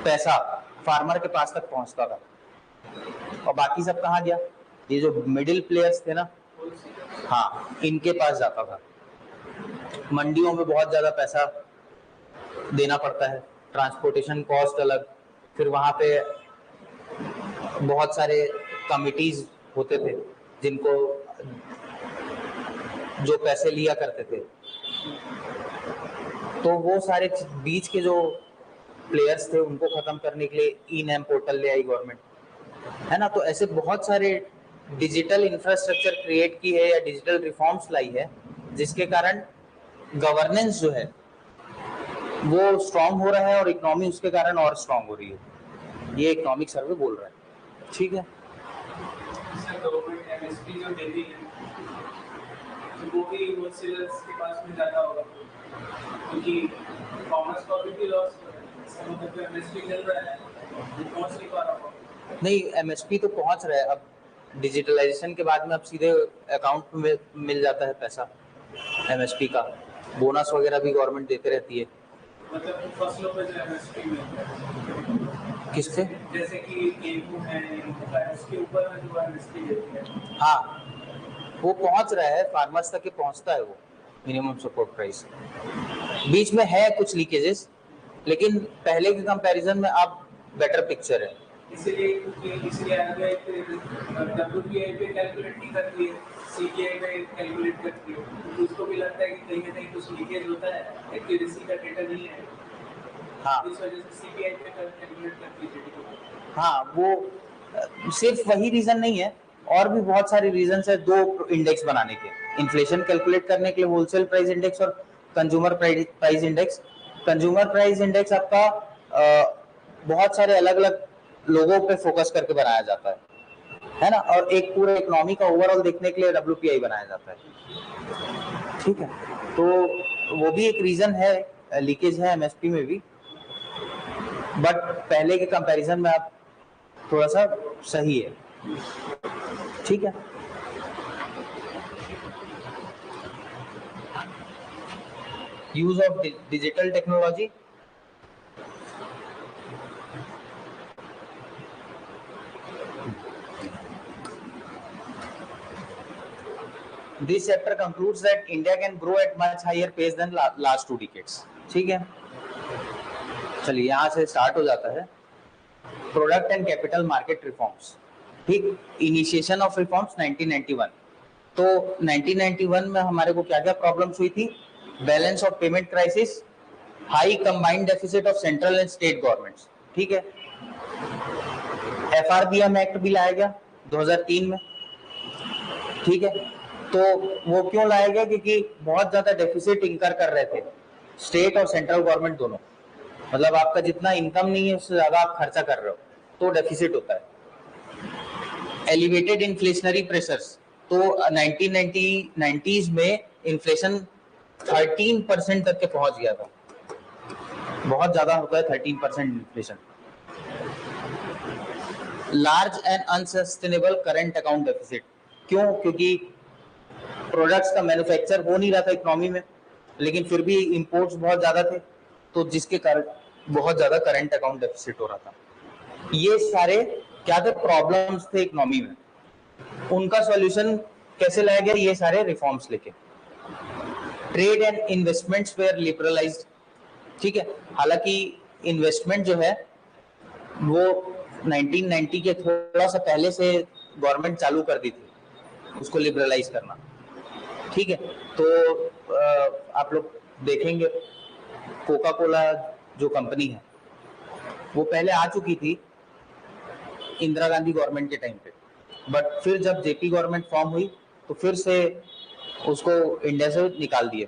पैसा फार्मर के पास तक पहुंचता था। और बाकी सब कहाँ गया, ये जो मिडिल प्लेयर्स थे ना, हाँ, इनके पास जाता था। मंडियों में बहुत ज्यादा पैसा देना पड़ता है, ट्रांसपोर्टेशन कॉस्ट अलग, फिर वहां पे बहुत सारे कमिटीज होते थे जिनको जो पैसे लिया करते थे। तो वो सारे बीच के जो प्लेयर्स थे उनको खत्म करने के लिए ई-नैम पोर्टल ले आई गवर्नमेंट, है ना। तो ऐसे बहुत सारे डिजिटल इंफ्रास्ट्रक्चर क्रिएट की है या डिजिटल रिफॉर्म्स लाई है जिसके कारण गवर्नेंस जो है वो स्ट्रांग हो रहा है और इकोनॉमी उसके कारण और स्ट्रांग हो रही है। ये इकोनॉमिक सर्वे बोल रहा है, ठीक है। गवर्नमेंट एमएसपी जो देती है तो वो भी होलसेलर्स के पास में जाता होगा, क्योंकि कॉमर्स का भी लॉस मतलब एमएसपी मिल रहा है, पहुंच नहीं पा रहा होगा। नहीं, एमएसपी तो पहुंच रहा है। अब डिजिटलाइजेशन के बाद में अब सीधे अकाउंट में मिल जाता है पैसा एमएसपी का। बोनस वगैरह भी गवर्नमेंट देते रहती है। मतलब फसलों पे जो एमएसपी मिलता है, किससे? जैसे कि गेहूं है, उसके ऊपर में जो एमएसपी देती है, हाँ, वो पहुंच रहा है, फार्मर्स तक पहुंचता है वो मिनिमम सपोर्ट प्राइस। बीच में है कुछ लीकेजेस, लेकिन पहले के कंपैरिजन में अब बेटर पिक्चर है। इसलिए आरबीआई डब्ल्यूपीआई पे कैलकुलेट नहीं करती है, सीपीआई पे कैलकुलेट करती है, तो उसको भी लगता है कि कहीं ना कहीं कुछ लीकेज होता है, एक्यूरेसी का डेटा नहीं है। हाँ, इस वजह से सीपीआई पे कैलकुलेट करती है। हाँ, वो सिर्फ वही रीजन नहीं है, और भी बहुत सारे रीजन है दो इंडेक्स बनाने के, इन्फ्लेशन कैलकुलेट करने के लिए होलसेल प्राइस इंडेक्स और consumer price index. Consumer price index आपका बहुत सारे अलग अलग लोगों पे फोकस करके बनाया जाता है ना, और एक पूरे इकोनॉमी का ओवरऑल देखने के लिए डब्ल्यूपीआई बनाया जाता है, ठीक है। तो वो भी एक रीजन है, लीकेज है एमएसपी में भी, बट पहले के कंपैरिजन में आप थोड़ा सा सही है, ठीक है। Use of digital technology, This chapter concludes that India can grow at much higher pace than last 2 decades. ठीक है, चलिए यहाँ से स्टार्ट हो जाता है। Product and capital market reforms, ठीक, इनिशिएशन ऑफ रिफॉर्म्स 1991। तो 1991 में हमारे को क्या क्या प्रॉब्लम्स हुई थी? Balance of payment crisis, high combined deficit of central and state governments, ठीक है। एफआरबीएम एक्ट भी लाया गया 2003 में, ठीक है। तो वो क्यों लाया गया? क्योंकि बहुत ज्यादा डेफिसिट इंकर कर रहे थे स्टेट और सेंट्रल गवर्नमेंट दोनों, मतलब आपका जितना इनकम नहीं है उससे ज्यादा आप खर्चा कर रहे हो, तो डेफिसिट होता है। एलिवेटेड इन्फ्लेशनरी प्रेशर्स, तो 1990s में इन्फ्लेशन 13% तक के पहुंच गया था, बहुत ज्यादा होता है 13% inflation. Large and unsustainable current account deficit, क्यों? क्योंकि प्रोडक्ट्स का मैन्युफैक्चर हो नहीं रहा था इकोनॉमी में, लेकिन फिर भी इंपोर्ट्स बहुत ज्यादा थे, तो जिसके कारण बहुत ज्यादा करंट अकाउंट डेफिसिट हो रहा था। ये सारे क्या थे? प्रॉब्लम्स थे इकोनॉमी में। उनका सॉल्यूशन कैसे लाया गया? ये सारे रिफॉर्म्स लेके। Trade and investments were liberalised, ठीक है। हालांकि इन्वेस्टमेंट जो है वो 1990 के थोड़ा सा पहले से गवर्नमेंट चालू कर दी थी उसको लिबरलाइज करना, ठीक है। तो आप लोग देखेंगे कोका कोला जो कंपनी है वो पहले आ चुकी थी इंदिरा गांधी गवर्नमेंट के टाइम पे, बट फिर जब जेपी गवर्नमेंट फॉर्म हुई तो फिर से उसको इंडिया से निकाल दिए,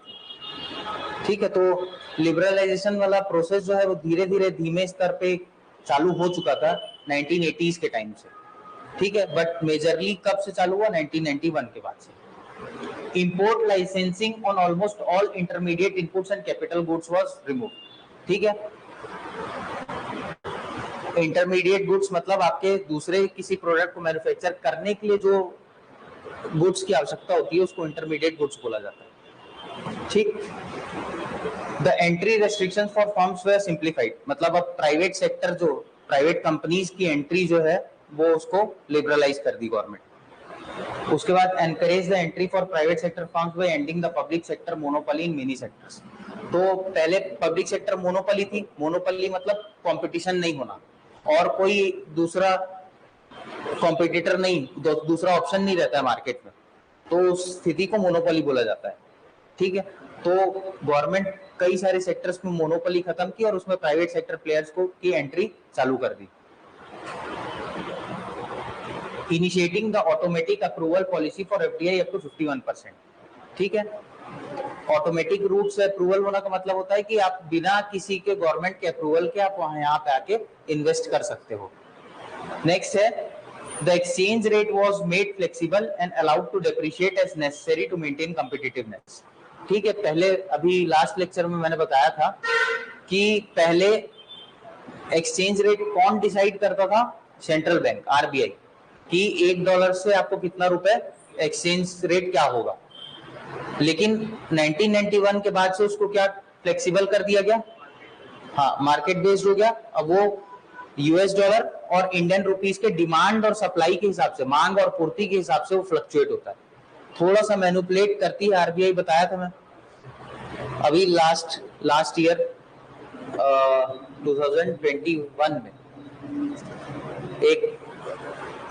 ठीक है। तो लिबरलाइजेशन वाला प्रोसेस जो है वो धीरे धीरे धीमे स्तर पे चालू हो चुका था 1980s के टाइम से, ठीक है। बट मेजरली कब से चालू हुआ? 1991 के बाद से। Import licensing on almost all intermediate inputs and capital goods was remove, ठीक है। इंटरमीडिएट गुड्स मतलब आपके दूसरे किसी प्रोडक्ट को मैन्युफैक्चर करने के लिए जो गुड्स की आवश्यकता होती है उसको इंटरमीडिएट गुड्स बोला जाता है, ठीक। The entry restrictions for firms were simplified, मतलब अब प्राइवेट सेक्टर जो प्राइवेट कंपनीज की एंट्री जो है वो उसको लिबरलाइज कर दी गवर्नमेंट। उसके बाद encourage the entry for private sector firms bye ending the public sector monopoly in many sectors. तो पहले पब्लिक सेक्टर मोनोपोली थी, मोनोपोली मतलब कंपटीशन नहीं होना और कोई दूसरा कॉम्पिटिटर नहीं, दूसरा ऑप्शन नहीं रहता है मार्केट में, तो उस स्थिति को मोनोपोली बोला जाता है, ठीक है। तो गवर्नमेंट कई सारे सेक्टर्स में मोनोपोली खत्म की और उसमें प्राइवेट सेक्टर प्लेयर्स को की एंट्री चालू कर दी। Initiating the automatic approval policy for FDI up to 51%, ठीक है। ऑटोमेटिक रूट से अप्रूवल होना का मतलब होता है कि आप बिना किसी के गवर्नमेंट के अप्रूवल के आप वहां यहाँ पे आके इन्वेस्ट कर सकते हो। नेक्स्ट है the exchange rate was made flexible and allowed to depreciate as necessary to maintain competitiveness, ठीक है। पहले अभी लास्ट लेक्चर में मैंने बताया था कि पहले एक्सचेंज रेट कौन डिसाइड करता था? सेंट्रल बैंक आरबीआई, कि $1 से आपको कितना रुपए एक्सचेंज रेट क्या होगा। लेकिन 1991 के बाद से उसको क्या फ्लेक्सिबल कर दिया गया? हाँ, मार्केट बेस्ड हो गया। अब वो यूएस डॉलर और इंडियन रुपीस के डिमांड और सप्लाई के हिसाब से, मांग और पूर्ति के हिसाब से वो फ्लक्चुएट होता है, थोड़ा सा मैनिपुलेट करती है आरबीआई, बताया था मैं। अभी लास्ट ईयर 2021 में एक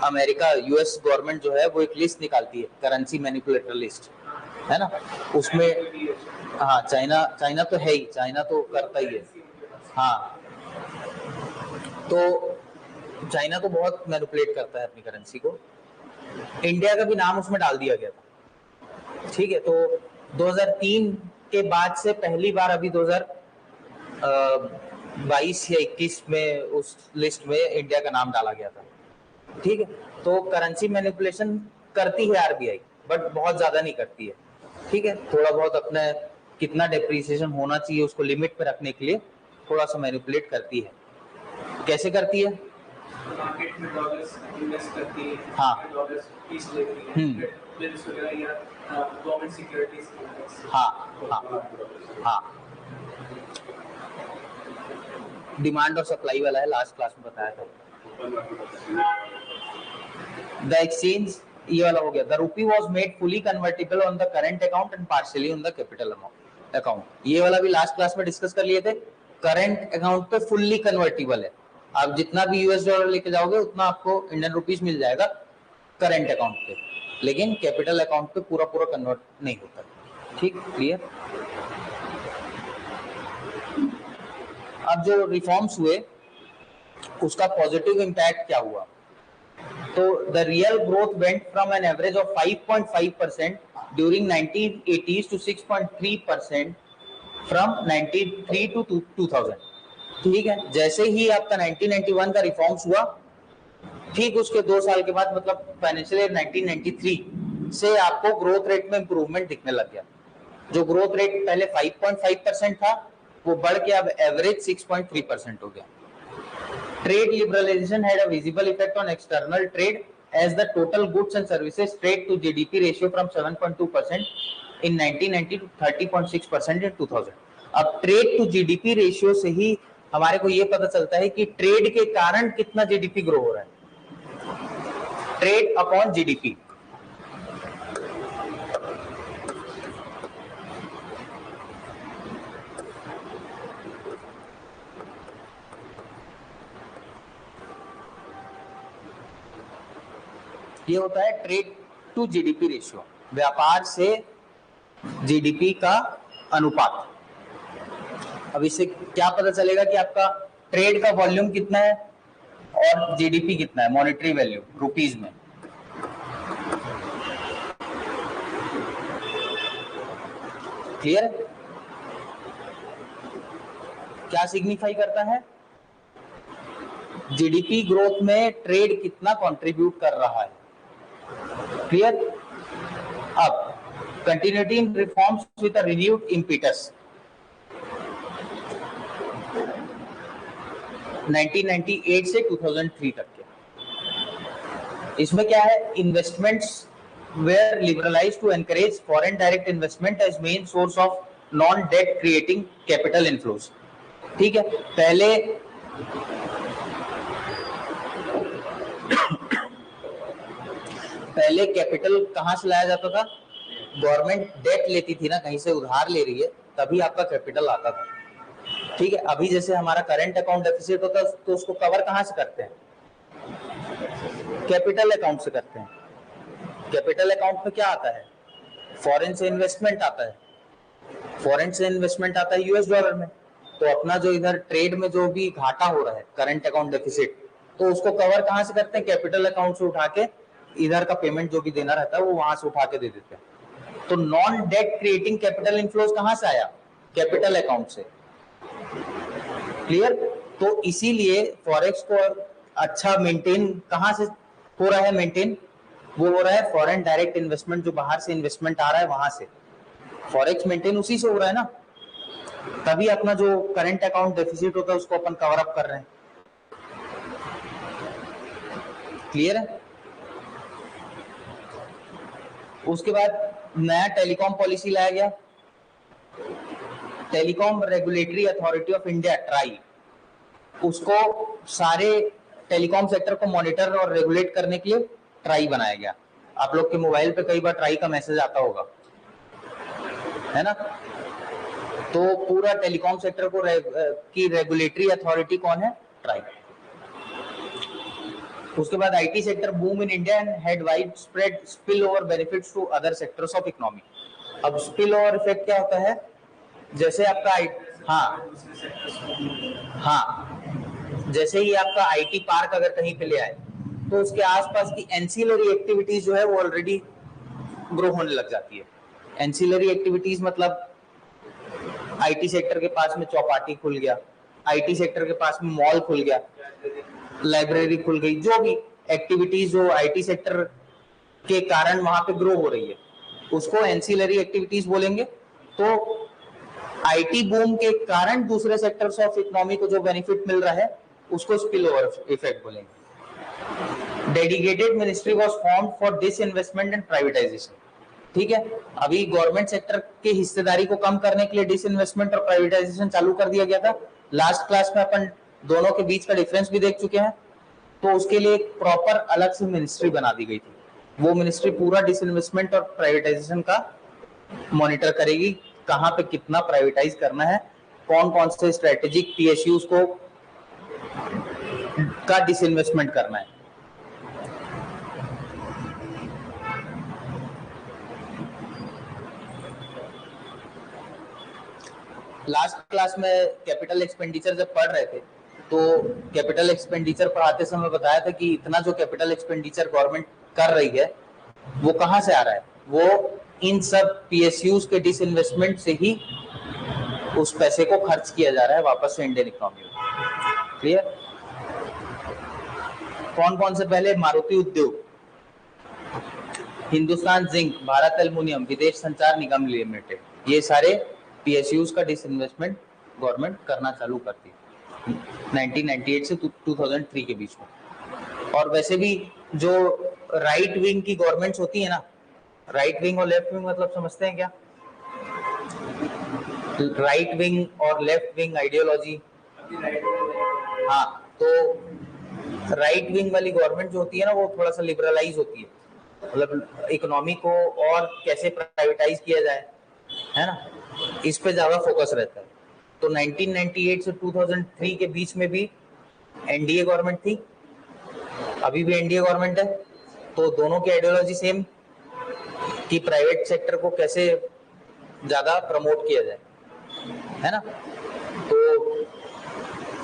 अमेरिका यूएस गवर्नमेंट जो है वो एक लिस्ट निकालती है, करेंसी मैनिपुलेटर लिस्ट, है ना। उसमें हाँ चाइना तो है ही, चाइना तो करता ही है, हाँ। तो चाइना तो बहुत मैनिपुलेट करता है अपनी करेंसी को। इंडिया का भी नाम उसमें डाल दिया गया था, ठीक है। तो 2003 के बाद से पहली बार अभी 2022 या 21 में उस लिस्ट में इंडिया का नाम डाला गया था, ठीक है। तो करेंसी मैनिपुलेशन करती है आरबीआई, बट बहुत ज्यादा नहीं करती है, ठीक है। थोड़ा बहुत अपने कितना डेप्रिसिएशन होना चाहिए उसको लिमिट पे रखने के लिए थोड़ा सा मैनिपुलेट करती है। कैसे करती है? मार्केट में डॉलर्स इन्वेस्ट करती है, हाँ, डॉलर्स पीस लेती है, बिल्स वगैरह या गवर्नमेंट सिक्योरिटीज, हाँ। डिमांड और सप्लाई वाला है, लास्ट क्लास में बताया था। द एक्सचेंज ये वाला हो गया। The rupee was made fully convertible on the current account and partially on the capital account. ये वाला भी लास्ट क्लास में डिस्कस कर लिए थे। करंट अकाउंट पे फुल्ली कन्वर्टिबल है, आप जितना भी यूएस डॉलर लेके जाओगे उतना आपको इंडियन रुपीस मिल जाएगा करंट अकाउंट पे, लेकिन कैपिटल अकाउंट पे पूरा कन्वर्ट नहीं होता, ठीक, क्लियर। अब जो रिफॉर्म्स हुए उसका पॉजिटिव इम्पैक्ट क्या हुआ? तो the real growth went from an average of 5.5% during 1980s to 6.3% from 93 to 2000, ठीक है, जैसे ही आपका 1991 का रिफॉर्म्स हुआ, ठीक उसके 2 साल के बाद मतलब फाइनेंशियल ईयर 1993 से आपको ग्रोथ रेट में इंप्रूवमेंट दिखने लग गया। जो ग्रोथ रेट पहले 5.5% था वो बढ़ के अब एवरेज 6.3% हो गया। Trade liberalisation had a visible effect on external trade as the total goods and services trade to GDP ratio from 7.2% in 1990 to 30.6% in 2000। अब ट्रेड टू जीडीपी रेशियो से ही हमारे को ये पता चलता है कि ट्रेड के कारण कितना जीडीपी ग्रो हो रहा है। ट्रेड अपॉन जीडीपी, ये होता है ट्रेड टू जीडीपी रेशियो, व्यापार से जीडीपी का अनुपात। अब इससे क्या पता चलेगा कि आपका ट्रेड का वॉल्यूम कितना है और जीडीपी कितना है, मॉनेटरी वैल्यू रुपीज में। क्लियर? क्या सिग्निफाई करता है? जीडीपी ग्रोथ में ट्रेड कितना कंट्रीब्यूट कर रहा है। क्लियर? अब continuity in reforms with a renewed impetus 1998 से 2003 तक के। इसमें क्या है? Investments were liberalised to encourage foreign direct investment as main source of non debt creating capital inflows. ठीक है, पहले कैपिटल कहां से लाया जाता था? गवर्नमेंट डेट लेती थी ना, कहीं से उधार ले रही है, तभी आपका कैपिटल आता था। ठीक है, अभी जैसे हमारा करंट अकाउंट डेफिसिट होता है तो उसको कवर कहां से करते हैं? कैपिटल अकाउंट से करते हैं। कैपिटल अकाउंट में क्या आता है? फॉरेन से इन्वेस्टमेंट आता है, फॉरेन से इन्वेस्टमेंट आता है यूएस डॉलर में, तो अपना जो इधर ट्रेड में जो भी घाटा हो रहा है करंट अकाउंट डेफिसिट, तो उसको कवर कहां से करते हैं? कैपिटल अकाउंट से उठा के इधर का पेमेंट जो भी देना रहता है वो वहां से उठा के दे देते हैं। तो non debt creating capital inflows कहां से आया? कैपिटल अकाउंट से। क्लियर? तो इसीलिए फॉरेक्स को अच्छा मेंटेन कहां से हो रहा है? मेंटेन वो हो रहा है फॉरेन डायरेक्ट इन्वेस्टमेंट, जो बाहर से इन्वेस्टमेंट आ रहा है वहां से फॉरेक्स मेंटेन उसी से हो रहा है ना, तभी अपना जो करंट अकाउंट डेफिसिट होता है उसको अपन कवर अप कर रहे हैं। क्लियर है? उसके बाद नया टेलीकॉम पॉलिसी लाया गया, telecom regulatory authority of India try. उसको सारे टेलीकॉम सेक्टर को मॉनिटर और रेगुलेट करने के लिए ट्राई बनाया गया। आप लोग के मोबाइल पे कई बार ट्राई का मैसेज आता होगा, है ना? तो पूरा टेलीकॉम सेक्टर को की रेगुलेटरी अथॉरिटी कौन है? ट्राई। उसके बाद IT sector boom in India and had wide spread spill over benefits to other sectors of economy. अब स्पिल ओवर इफेक्ट क्या होता है? जैसे आपका जैसे ही आपका आईटी पार्क अगर कहीं पे ले आए तो उसके आसपास की एंसिलरी एक्टिविटीज जो है वो ऑलरेडी ग्रो होने लग जाती है। एंसिलरी एक्टिविटीज मतलब आईटी सेक्टर के पास में चौपाटी खुल गया, आईटी सेक्टर के पास में मॉल खुल गया, लाइब्रेरी खुल गई, जो भी एक्टिविटीज जो आईटी सेक्टर के कारण वहां पे ग्रो हो रही है उसको एंसिलरी एक्टिविटीज बोलेंगे। तो आईटी बूम के कारण दूसरे सेक्टर्स ऑफ इकोनॉमी को जो बेनिफिट मिल रहा है उसको स्पिल ओवर इफेक्ट बोलेंगे। Dedicated ministry was formed for disinvestment and privatisation. ठीक है, अभी गवर्नमेंट सेक्टर के हिस्सेदारी को कम करने के लिए डिसइन्वेस्टमेंट और प्राइवेटाइजेशन चालू कर दिया गया था। लास्ट क्लास में अपन दोनों के बीच का डिफरेंस भी देख चुके हैं। तो उसके लिए एक प्रॉपर अलग से मिनिस्ट्री बना दी गई थी। वो मिनिस्ट्री पूरा डिसइन्वेस्टमेंट और प्राइवेटाइजेशन का मॉनिटर करेगी, कहां पे कितना प्राइवेटाइज करना है, कौन कौन से स्ट्रेटेजिक पीएसयूज को का डिसइन्वेस्टमेंट करना है। लास्ट क्लास में कैपिटल एक्सपेंडिचर जब पढ़ रहे थे तो कैपिटल एक्सपेंडिचर पढ़ाते समय बताया था कि इतना जो कैपिटल एक्सपेंडिचर गवर्नमेंट कर रही है वो कहां से आ रहा है? वो इन सब पीएसयूज के डिसइन्वेस्टमेंट से ही उस पैसे को खर्च किया जा रहा है वापस से इंडियन इकोनॉमी में। क्लियर? कौन कौन से पहले? मारुति उद्योग, हिंदुस्तान जिंक, भारत एल्युमिनियम, विदेश संचार निगम लिमिटेड, ये सारे पीएसयूज का डिसइन्वेस्टमेंट गवर्नमेंट करना चालू करती है 1998 से 2003 के बीच में। और वैसे भी जो राइट विंग की गवर्नमेंट्स होती है ना, राइट विंग और लेफ्ट विंग मतलब समझते हैं क्या? राइट विंग और लेफ्ट विंग आइडियोलॉजी, हाँ, तो राइट विंग वाली गवर्नमेंट जो होती है ना वो थोड़ा सा लिबरलाइज होती है, मतलब इकोनॉमी को और कैसे प्राइवेटाइज किया जाए, है ना, इस पे ज्यादा फोकस रहता है। तो 1998 से 2003 के बीच में भी एनडीए गवर्नमेंट थी, अभी भी एनडीए गवर्नमेंट है, तो दोनों की आइडियोलॉजी सेम कि प्राइवेट सेक्टर को कैसे ज्यादा प्रमोट किया जाए, है ना। तो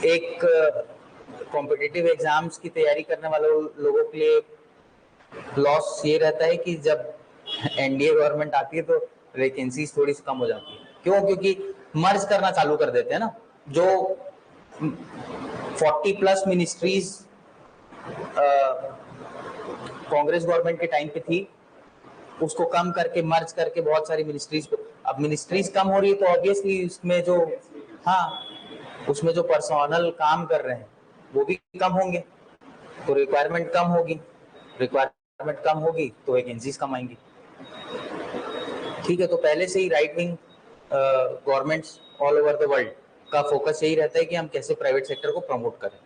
एक कॉम्पिटिटिव एग्जाम्स की तैयारी करने वाले लोगों के लिए लॉस ये रहता है कि जब एनडीए गवर्नमेंट आती है तो वैकेंसीज थोड़ी सी कम हो जाती है। क्यों? क्योंकि मर्ज करना चालू कर देते हैं ना, जो 40+ मिनिस्ट्रीज कांग्रेस गवर्नमेंट के टाइम पे थी, उसको कम करके मर्ज करके बहुत सारी मिनिस्ट्रीज को, अब मिनिस्ट्रीज कम हो रही है तो ऑब्वियसली उसमें जो, हाँ, उसमें जो पर्सनल काम कर रहे हैं वो भी कम होंगे, तो रिक्वायरमेंट कम होगी, रिक्वायरमेंट कम होगी तो वैकेंसीज कम आएंगी। ठीक है, तो पहले से ही right wing governments all over the world का फोकस यही रहता है कि हम कैसे प्राइवेट सेक्टर को प्रमोट करें।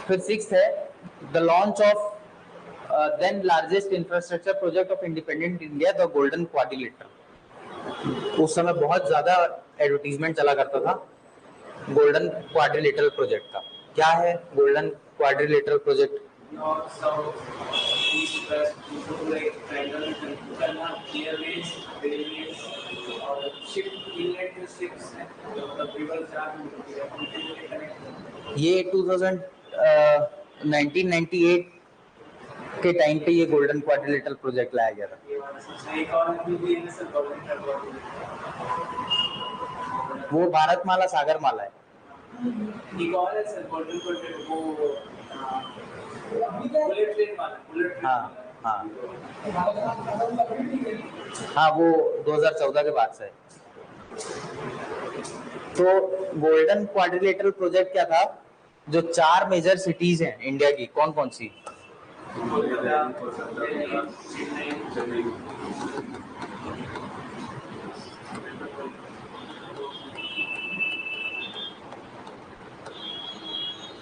फिर 6th है the launch of then largest infrastructure project of independent India, the golden quadrilateral. उस समय बहुत ज्यादा एडवर्टीजमेंट चला करता था गोल्डन क्वाड्रिलेटरल प्रोजेक्ट का। क्या है golden quadrilateral project? north, south, east, west, so like triangle करना, airways, railways और ship inlet जो ships हैं, मतलब rivers जहाँ भी होती है, उनके लिए connect। ये 1998 के टाइम पे ये गोल्डन क्वाड्रिलेटरल प्रोजेक्ट लाया गया था। एक और भी है सर गवर्नमेंट, वो भारतमाला सागर माला है। एक और है सर गोल्डन प्रोजेक्ट, वो बुलेट ट्रेन वाला, बुलेट ट्रेन। हाँ हाँ हाँ, वो 2014 के बाद से है। तो गोल्डन क्वाड्रिलेटरल प्रोजेक्ट क्या था? जो 4 मेजर सिटीज हैं इंडिया की, कौन कौन सी?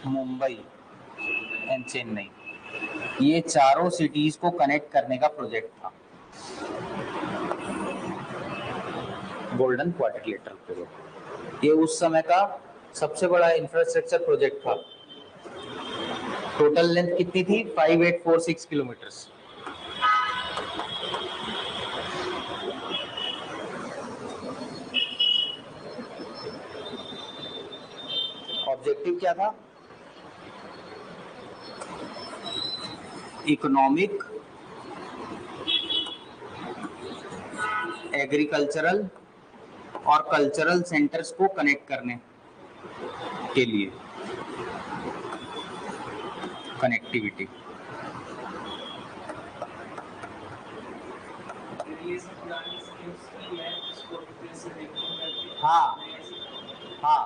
मुंबई एंड चेन्नई, ये चारों सिटीज को कनेक्ट करने का प्रोजेक्ट था गोल्डन क्वाड्रिलेटरल प्रोजेक्ट। ये उस समय का सबसे बड़ा इंफ्रास्ट्रक्चर प्रोजेक्ट था। टोटल लेंथ कितनी थी? 5846 किलोमीटर। ऑब्जेक्टिव क्या था? इकोनॉमिक, एग्रीकल्चरल और कल्चरल सेंटर्स को कनेक्ट करने के लिए कनेक्टिविटी। हाँ हाँ,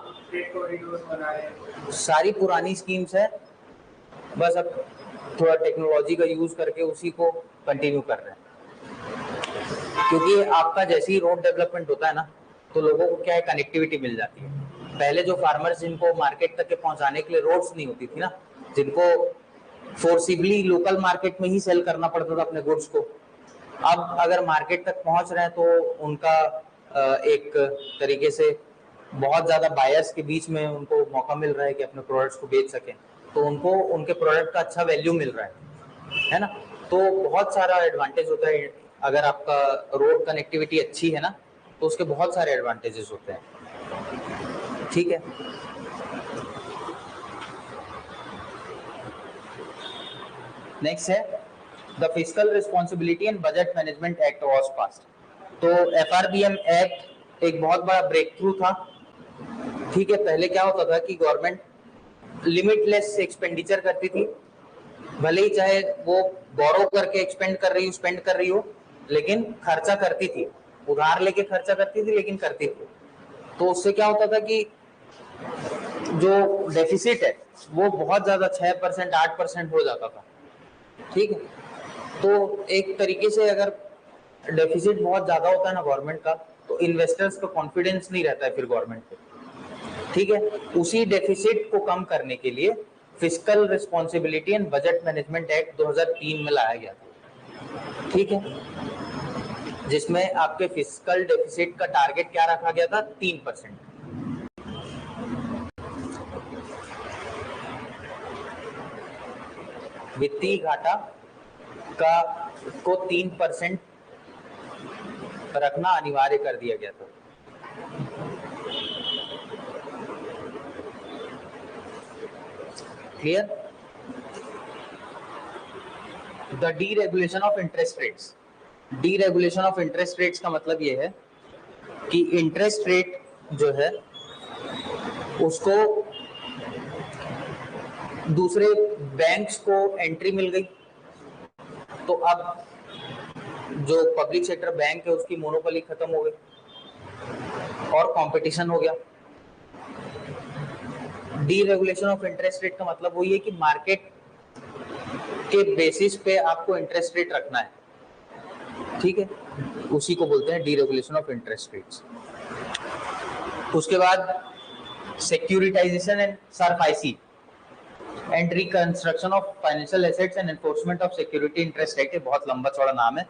सारी पुरानी स्कीम्स है, बस अब थोड़ा टेक्नोलॉजी का यूज करके उसी को कंटिन्यू कर रहे हैं। क्योंकि आपका जैसे ही रोड डेवलपमेंट होता है ना, तो लोगों को क्या है, कनेक्टिविटी मिल जाती है। पहले जो फार्मर्स जिनको मार्केट तक के पहुंचाने के लिए रोड्स नहीं होती थी ना, जिनको फोर्सिबली लोकल मार्केट में ही सेल करना पड़ता था अपने गुड्स को, अब अगर मार्केट तक पहुंच रहे हैं तो उनका एक तरीके से बहुत ज्यादा बायर्स के बीच में उनको मौका मिल रहा है कि अपने प्रोडक्ट्स को बेच सकें, तो उनको उनके प्रोडक्ट का अच्छा वैल्यू मिल रहा है ना। तो बहुत सारा एडवांटेज होता है अगर आपका रोड कनेक्टिविटी अच्छी है ना, तो उसके बहुत सारे एडवांटेजेस होते हैं। ठीक है, नेक्स्ट है the fiscal responsibility and budget management act was passed. तो FRBM एक्ट एक बहुत बड़ा ब्रेक थ्रू था। ठीक है, पहले क्या होता था कि गवर्नमेंट लिमिटलेस एक्सपेंडिचर करती थी, भले ही चाहे वो बोरो करके एक्सपेंड कर रही हो, स्पेंड कर रही हो, लेकिन खर्चा करती थी, उधार लेके खर्चा करती थी, लेकिन करती थी। तो उससे क्या होता था कि जो डेफिसिट है वो बहुत ज्यादा 6% 8% हो जाता था। ठीक है, तो एक तरीके से अगर डेफिसिट बहुत ज्यादा होता है ना गवर्नमेंट का, तो इन्वेस्टर्स का कॉन्फिडेंस नहीं रहता है फिर गवर्नमेंट पे। ठीक है, उसी डेफिसिट को कम करने के लिए fiscal responsibility and budget management act 2003 में लाया गया था। ठीक है, जिसमें आपके फिस्कल डेफिसिट का टारगेट क्या रखा गया था, 3%। वित्तीय घाटा का को 3% रखना अनिवार्य कर दिया गया था। Clear? The deregulation of interest rates. Deregulation of interest rates का मतलब ये है कि इंटरेस्ट रेट जो है उसको दूसरे बैंक्स को एंट्री मिल गई, तो अब जो पब्लिक सेक्टर बैंक है उसकी मोनोपोली खत्म हो गई और कंपटीशन हो गया। डीरेगुलेशन ऑफ इंटरेस्ट रेट का मतलब वही है कि मार्केट के बेसिस पे आपको इंटरेस्ट रेट रखना है। ठीक है, उसी को बोलते हैं डीरेगुलेशन ऑफ इंटरेस्ट रेट्स। उसके बाद securitisation and SARFAESI and reconstruction of financial assets and enforcement of security interest rate, बहुत लंबा चौड़ा नाम है।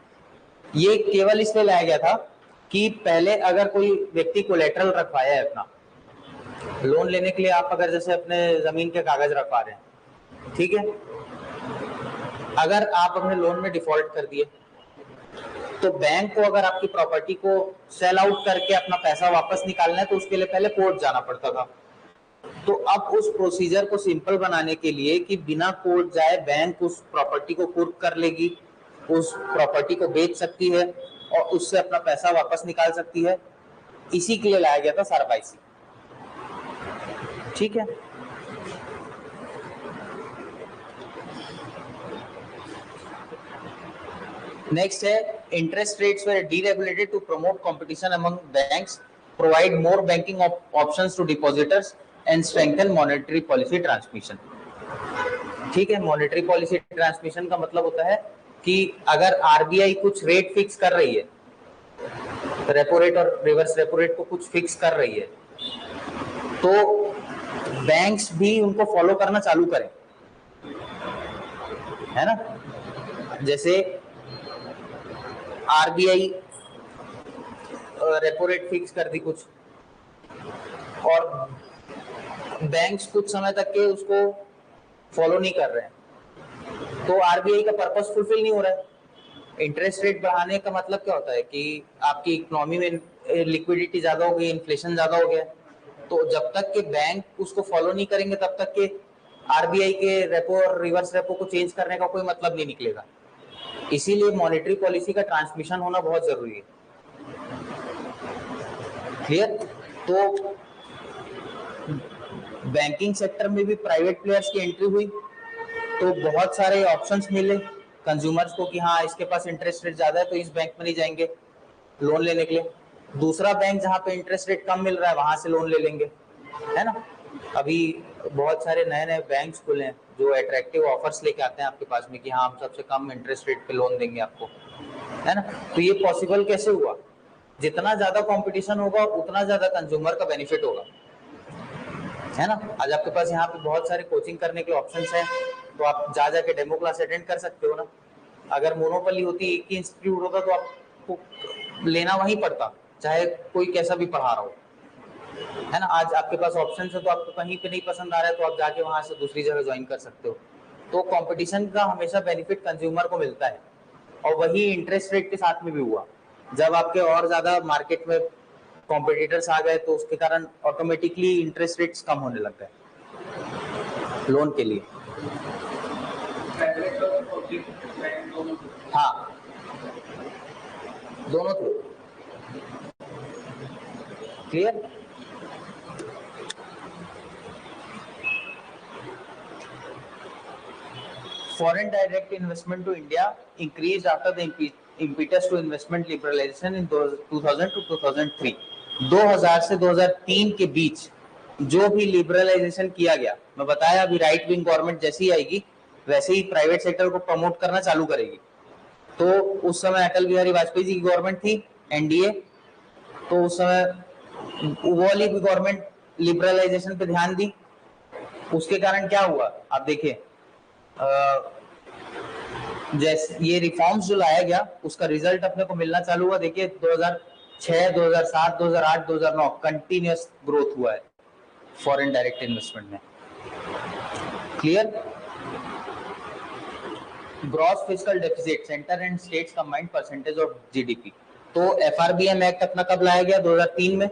ये केवल इसलिए लाया गया था कि पहले अगर कोई व्यक्ति कोलेटरल रखवाया है अपना, लोन लेने के लिए आप अगर जैसे अपने जमीन के कागज रखवा रहे हैं, ठीक है, अगर आप अपने लोन में डिफॉल्ट कर दिए तो बैंक को अगर आपकी प्रॉपर्टी को सेल आउट करके अपना पैसा वापस निकालना है तो उसके लिए पहले कोर्ट जाना पड़ता था। तो अब उस प्रोसीजर को सिंपल बनाने के लिए कि बिना कोर्ट जाए बैंक उस प्रॉपर्टी को कुर्क कर लेगी, उस प्रॉपर्टी को बेच सकती है और उससे अपना पैसा वापस निकाल सकती है, इसी के लिए लाया गया था सरफाइसी। ठीक है, नेक्स्ट है interest rates were deregulated to promote competition among banks, provide more banking options to depositors and strengthen monetary policy transmission. ठीक है, मॉनेटरी पॉलिसी ट्रांसमिशन का मतलब होता है कि अगर आरबीआई कुछ रेट फिक्स कर रही है, रेपो रेट और रिवर्स रेपो रेट को कुछ फिक्स कर रही है, तो बैंक्स भी उनको फॉलो करना चालू करें, है ना। जैसे आरबीआई रेपो रेट फिक्स कर दी कुछ और बैंक्स कुछ समय तक के उसको फॉलो नहीं कर रहे हैं, तो आरबीआई का पर्पस फुलफिल नहीं हो रहा है। इंटरेस्ट रेट बढ़ाने का मतलब क्या होता है कि आपकी इकोनॉमी में लिक्विडिटी ज्यादा हो गई, इन्फ्लेशन ज्यादा हो गया, तो जब तक के बैंक उसको फॉलो नहीं करेंगे तब तक के आरबीआई के रेपो और रिवर्स रेपो को चेंज करने का कोई मतलब नहीं निकलेगा। इसीलिए मॉनेटरी पॉलिसी का ट्रांसमिशन होना बहुत जरूरी है। क्लियर? तो बैंकिंग सेक्टर में भी प्राइवेट प्लेयर्स की एंट्री हुई तो बहुत सारे ऑप्शंस मिले कंज्यूमर्स को कि हाँ इसके पास इंटरेस्ट रेट ज्यादा है तो इस बैंक में नहीं जाएंगे लोन लेने के लिए, दूसरा बैंक जहाँ पे इंटरेस्ट रेट कम मिल रहा है वहां से लोन ले लेंगे, है ना। अभी बहुत सारे नए नए बैंक्स खुले हैं जो अट्रैक्टिव ऑफर्स लेके आते हैं आपके पास में कि हाँ हम सबसे कम इंटरेस्ट रेट पे लोन देंगे आपको, है ना। तो ये पॉसिबल कैसे हुआ? जितना ज्यादा कंपटीशन होगा उतना ज्यादा कंज्यूमर का बेनिफिट होगा, है ना। आज आपके पास यहाँ पे बहुत सारे कोचिंग करने के ऑप्शंस हैं, तो आप जा जाके डेमो क्लास अटेंड कर सकते हो ना। अगर मोनोपोली होती, एक ही इंस्टीट्यूट होता तो आपको लेना वहीं पड़ता, चाहे कोई कैसा भी पढ़ा रहा हो, है ना। आज आपके पास ऑप्शन है तो आपको कहीं पे नहीं पसंद आ रहा है तो आप जाके वहां से दूसरी जगह ज्वाइन कर सकते हो। तो कंपटीशन का हमेशा बेनिफिट कंज्यूमर को मिलता है, और वही इंटरेस्ट रेट के साथ में भी हुआ। जब आपके और ज्यादा मार्केट में कॉम्पिटिटर्स आ गए तो उसके कारण ऑटोमेटिकली इंटरेस्ट रेट्स कम होने लग गए लोन के लिए। हाँ, दोनों थे। Clear? Foreign direct investment to India increased after the impetus to investment liberalization in 2000 to 2003. 2000 से 2003 के बीच जो भी लिबरलाइजेशन किया गया, मैं बताया अभी राइट विंग गवर्नमेंट जैसी आएगी वैसे ही प्राइवेट सेक्टर को प्रमोट करना चालू करेगी। तो उस समय अटल बिहारी वाजपेयी जी की गवर्नमेंट थी, एनडीए, तो उस समय वो वाली भी गवर्नमेंट लिबरलाइजेशन पे ध्यान दी। उसके कारण क्या हुआ आप देखिए, जैसे ये रिफॉर्म्स जो लाया गया उसका रिजल्ट अपने को मिलना चालू हुआ। देखिए 2006, 2007, 2008, 2009 कंटिन्यूअस ग्रोथ हुआ है फॉरेन डायरेक्ट इन्वेस्टमेंट में। Clear? Gross fiscal deficit centre and states combined percentage of GDP. तो एफआरबीएम एक्ट अपना कब लाया गया? 2003 में।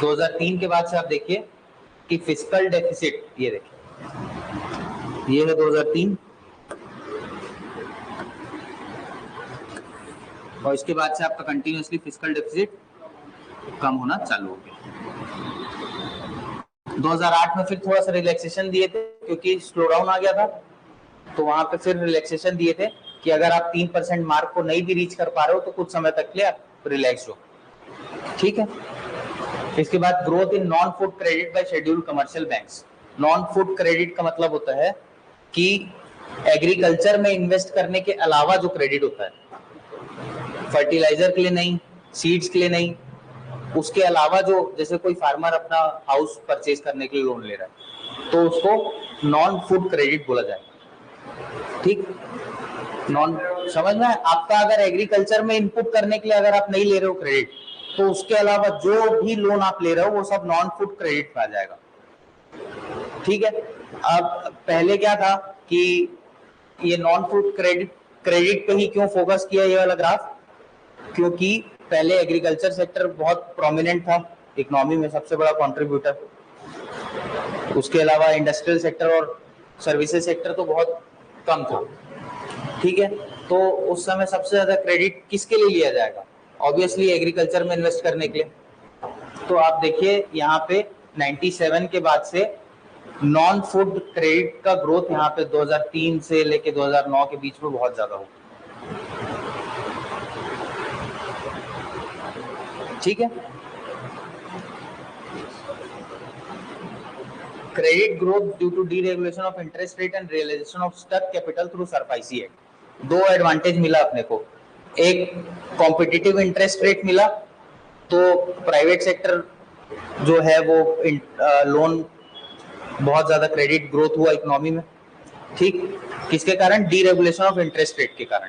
2003 के बाद से आप देखिए कि फिस्कल डेफिसिट, ये देखिए ये है 2003, और इसके बाद से आपका कंटिन्यूअसली फिस्कल डेफिसिट कम होना चालू हो गया। 2008 में फिर थोड़ा सा रिलैक्सेशन दिए थे क्योंकि स्लो डाउन आ गया था, तो वहां पे फिर रिलैक्सेशन दिए थे कि अगर आप 3% मार्क को नहीं भी रीच कर पा रहे हो तो कुछ समय तक के लिए आप रिलैक्स हो। ठीक है। इसके बाद growth in non food credit by scheduled commercial banks. Non food credit का मतलब होता है कि एग्रीकल्चर में इन्वेस्ट करने के अलावा जो क्रेडिट होता है, फर्टिलाइजर के लिए नहीं, सीड्स के लिए नहीं, उसके अलावा जो, जैसे कोई फार्मर अपना हाउस परचेज करने के लिए लोन ले रहा है तो उसको नॉन फूड क्रेडिट बोला जाएगा। ठीक, नॉन, समझ में? आपका अगर एग्रीकल्चर में इनपुट करने के लिए अगर आप नहीं ले रहे हो क्रेडिट, तो उसके अलावा जो भी लोन आप ले रहे हो वो सब नॉन फूड क्रेडिट में आ जाएगा। ठीक है। अब पहले क्या था कि ये नॉन फूड क्रेडिट पे ही क्यों फोकस किया ये वाला ग्राफ, क्योंकि पहले एग्रीकल्चर सेक्टर बहुत प्रोमिनेंट था इकोनॉमी में, सबसे बड़ा कंट्रीब्यूटर। उसके अलावा इंडस्ट्रियल सेक्टर और सर्विसेज सेक्टर तो बहुत कम था। ठीक है, तो उस समय सबसे ज्यादा क्रेडिट किसके लिए लिया जाएगा? ऑब्वियसली एग्रीकल्चर में इन्वेस्ट करने के लिए। तो आप देखिए यहाँ पे 97 के बाद से नॉन फूड क्रेडिट का ग्रोथ यहाँ पे 2003 से लेके 2009 के बीच में बहुत ज्यादा हो। ठीक है। Credit growth due to deregulation of interest rate and realisation of stuck capital through SARFAESI act. दो एडवांटेज मिला अपने को, एक कॉम्पिटिटिव इंटरेस्ट रेट मिला, तो प्राइवेट सेक्टर जो है वो लोन बहुत ज्यादा क्रेडिट ग्रोथ हुआ इकोनॉमी में। ठीक, किसके कारण? डीरेगुलेशन ऑफ इंटरेस्ट रेट के कारण।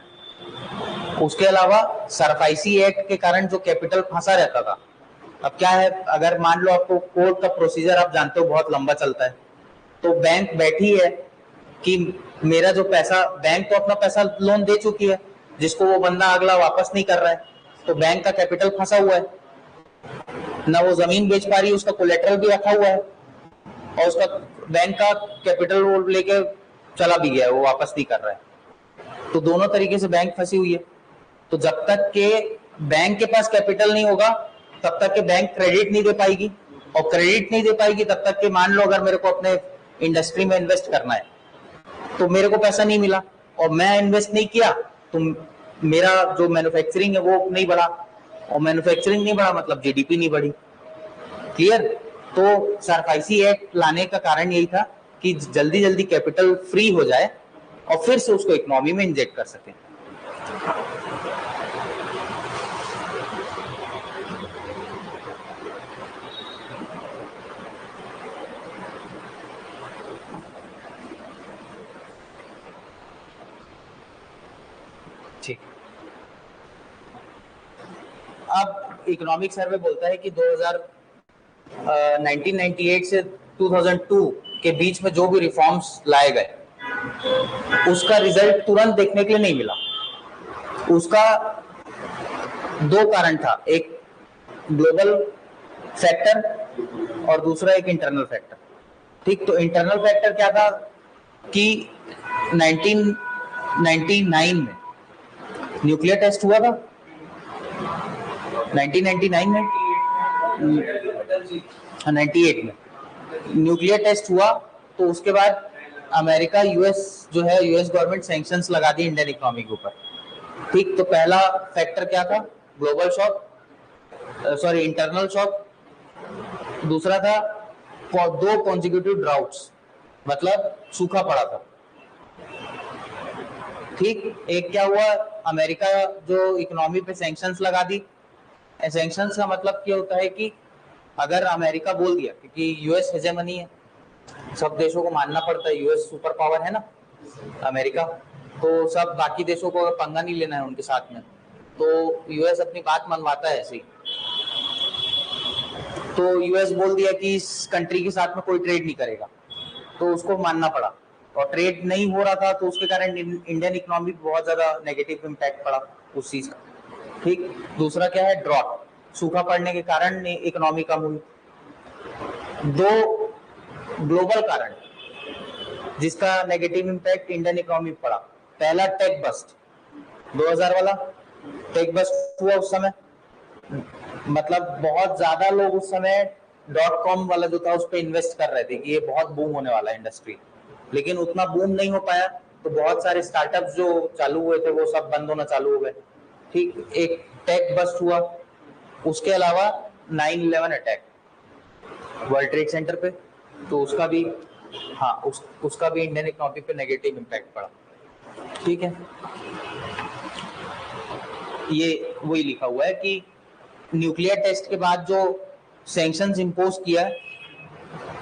उसके अलावा सरफाइसी एक्ट के कारण जो कैपिटल फंसा रहता था, अब क्या है, अगर मान लो आपको कोर्ट का प्रोसीजर आप जानते हो बहुत लंबा चलता है, तो बैंक बैठी है कि मेरा जो पैसा, बैंक तो अपना पैसा लोन दे चुकी है जिसको वो बंदा अगला वापस नहीं कर रहा है, तो बैंक का कैपिटल फंसा हुआ है, ना वो जमीन बेच पा रही है, उसका कोलेटरल भी रखा हुआ है और उसका बैंक का कैपिटल वो लेके चला भी गया है, वो वापस नहीं कर रहा है। तो दोनों तरीके से बैंक फंसी हुई है। तो जब तक के बैंक के पास कैपिटल नहीं होगा तब तक के बैंक क्रेडिट नहीं दे पाएगी, और क्रेडिट नहीं दे पाएगी तब तक के, मान लो अगर मेरे को अपने इंडस्ट्री में इन्वेस्ट करना है तो मेरे को पैसा नहीं मिला और मैं इन्वेस्ट नहीं किया तो मेरा जो मैन्युफैक्चरिंग है वो नहीं बढ़ा, और मैन्युफैक्चरिंग नहीं बढ़ा मतलब जीडीपी नहीं बढ़ी। क्लियर? तो सरफाइसी एक्ट लाने का कारण यही था कि जल्दी जल्दी कैपिटल फ्री हो जाए और फिर से उसको इकोनॉमी में इंजेक्ट कर सके। ठीक, अब इकोनॉमिक सर्वे बोलता है कि 1998 से 2002 के बीच में जो भी रिफॉर्म्स लाए गए उसका रिजल्ट तुरंत देखने के लिए नहीं मिला। उसका दो कारण था, एक ग्लोबल फैक्टर और दूसरा एक इंटरनल फैक्टर। ठीक, तो इंटरनल फैक्टर क्या था कि 1999 में न्यूक्लियर टेस्ट हुआ था, 1999 में 98 में न्यूक्लियर टेस्ट हुआ, तो उसके बाद अमेरिका यूएस जो है, यूएस गवर्नमेंट सैंक्शंस लगा दी इंडियन इकोनॉमी के ऊपर। ठीक, तो पहला फैक्टर क्या था? Global shock, sorry internal shock. दूसरा था 2 कॉन्जिक्यूटिव ड्राउट्स, मतलब सूखा पड़ा था। ठीक, एक क्या हुआ, अमेरिका जो इकोनॉमी पे सैंक्शंस लगा दी। सैंक्शंस का मतलब क्या होता है कि अगर अमेरिका बोल दिया, क्योंकि यूएस हेजेमनी है, सब देशों को मानना पड़ता है, यूएस सुपर पावर है ना अमेरिका, तो सब बाकी देशों को पंगा नहीं लेना है उनके साथ में, तो यूएस अपनी बात मनवाता है ऐसे ही। तो यूएस बोल दिया कि इस कंट्री के साथ में कोई ट्रेड नहीं करेगा, तो उसको मानना पड़ा, और ट्रेड नहीं हो रहा था, तो उसके कारण इंडियन इकोनॉमी पे बहुत ज्यादा नेगेटिव इम्पैक्ट पड़ा उस चीज का। ठीक, दूसरा क्या है? ड्रॉट, सूखा पड़ने के कारण इकोनॉमी कम हुई। 2 ग्लोबल कारण जिसका नेगेटिव इम्पैक्ट इंडियन इकोनॉमी पड़ा। पहला टेक बस्ट, 2000 वाला टेक बस्ट हुआ उस समय, मतलब बहुत ज्यादा लोग उस समय .com वाला जो था उस पर इन्वेस्ट कर रहे थे कि ये बहुत बूम होने वाला है इंडस्ट्री, लेकिन उतना बूम नहीं हो पाया, तो बहुत सारे स्टार्टअप्स जो चालू हुए थे वो सब बंद होना चालू हो गए। ठीक, एक टेक बस्ट हुआ। उसके अलावा 9/11 अटैक वर्ल्ड ट्रेड सेंटर पे, तो उसका भी, हाँ उसका भी इंडियन इकोनॉमी पे नेगेटिव इम्पैक्ट पड़ा। ठीक है, ये वही लिखा हुआ है कि न्यूक्लियर टेस्ट के बाद जो सैंक्शंस इंपोज किया,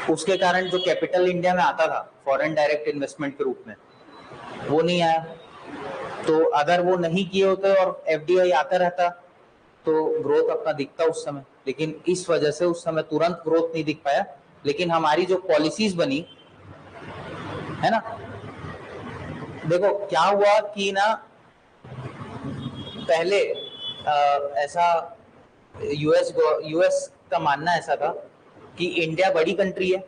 उसके कारण जो कैपिटल इंडिया में आता था फॉरेन डायरेक्ट इन्वेस्टमेंट के रूप में, वो नहीं आया। तो अगर वो नहीं किए होते और एफडीआई आता रहता, तो ग्रोथ अपना दिखता उस समय, लेकिन इस वजह से उस समय तुरंत ग्रोथ नहीं दिख पाया। लेकिन हमारी जो पॉलिसीज बनी है ना, देखो क्या हुआ कि ना, पहले ऐसा यूएस का मानना ऐसा था कि इंडिया बड़ी कंट्री है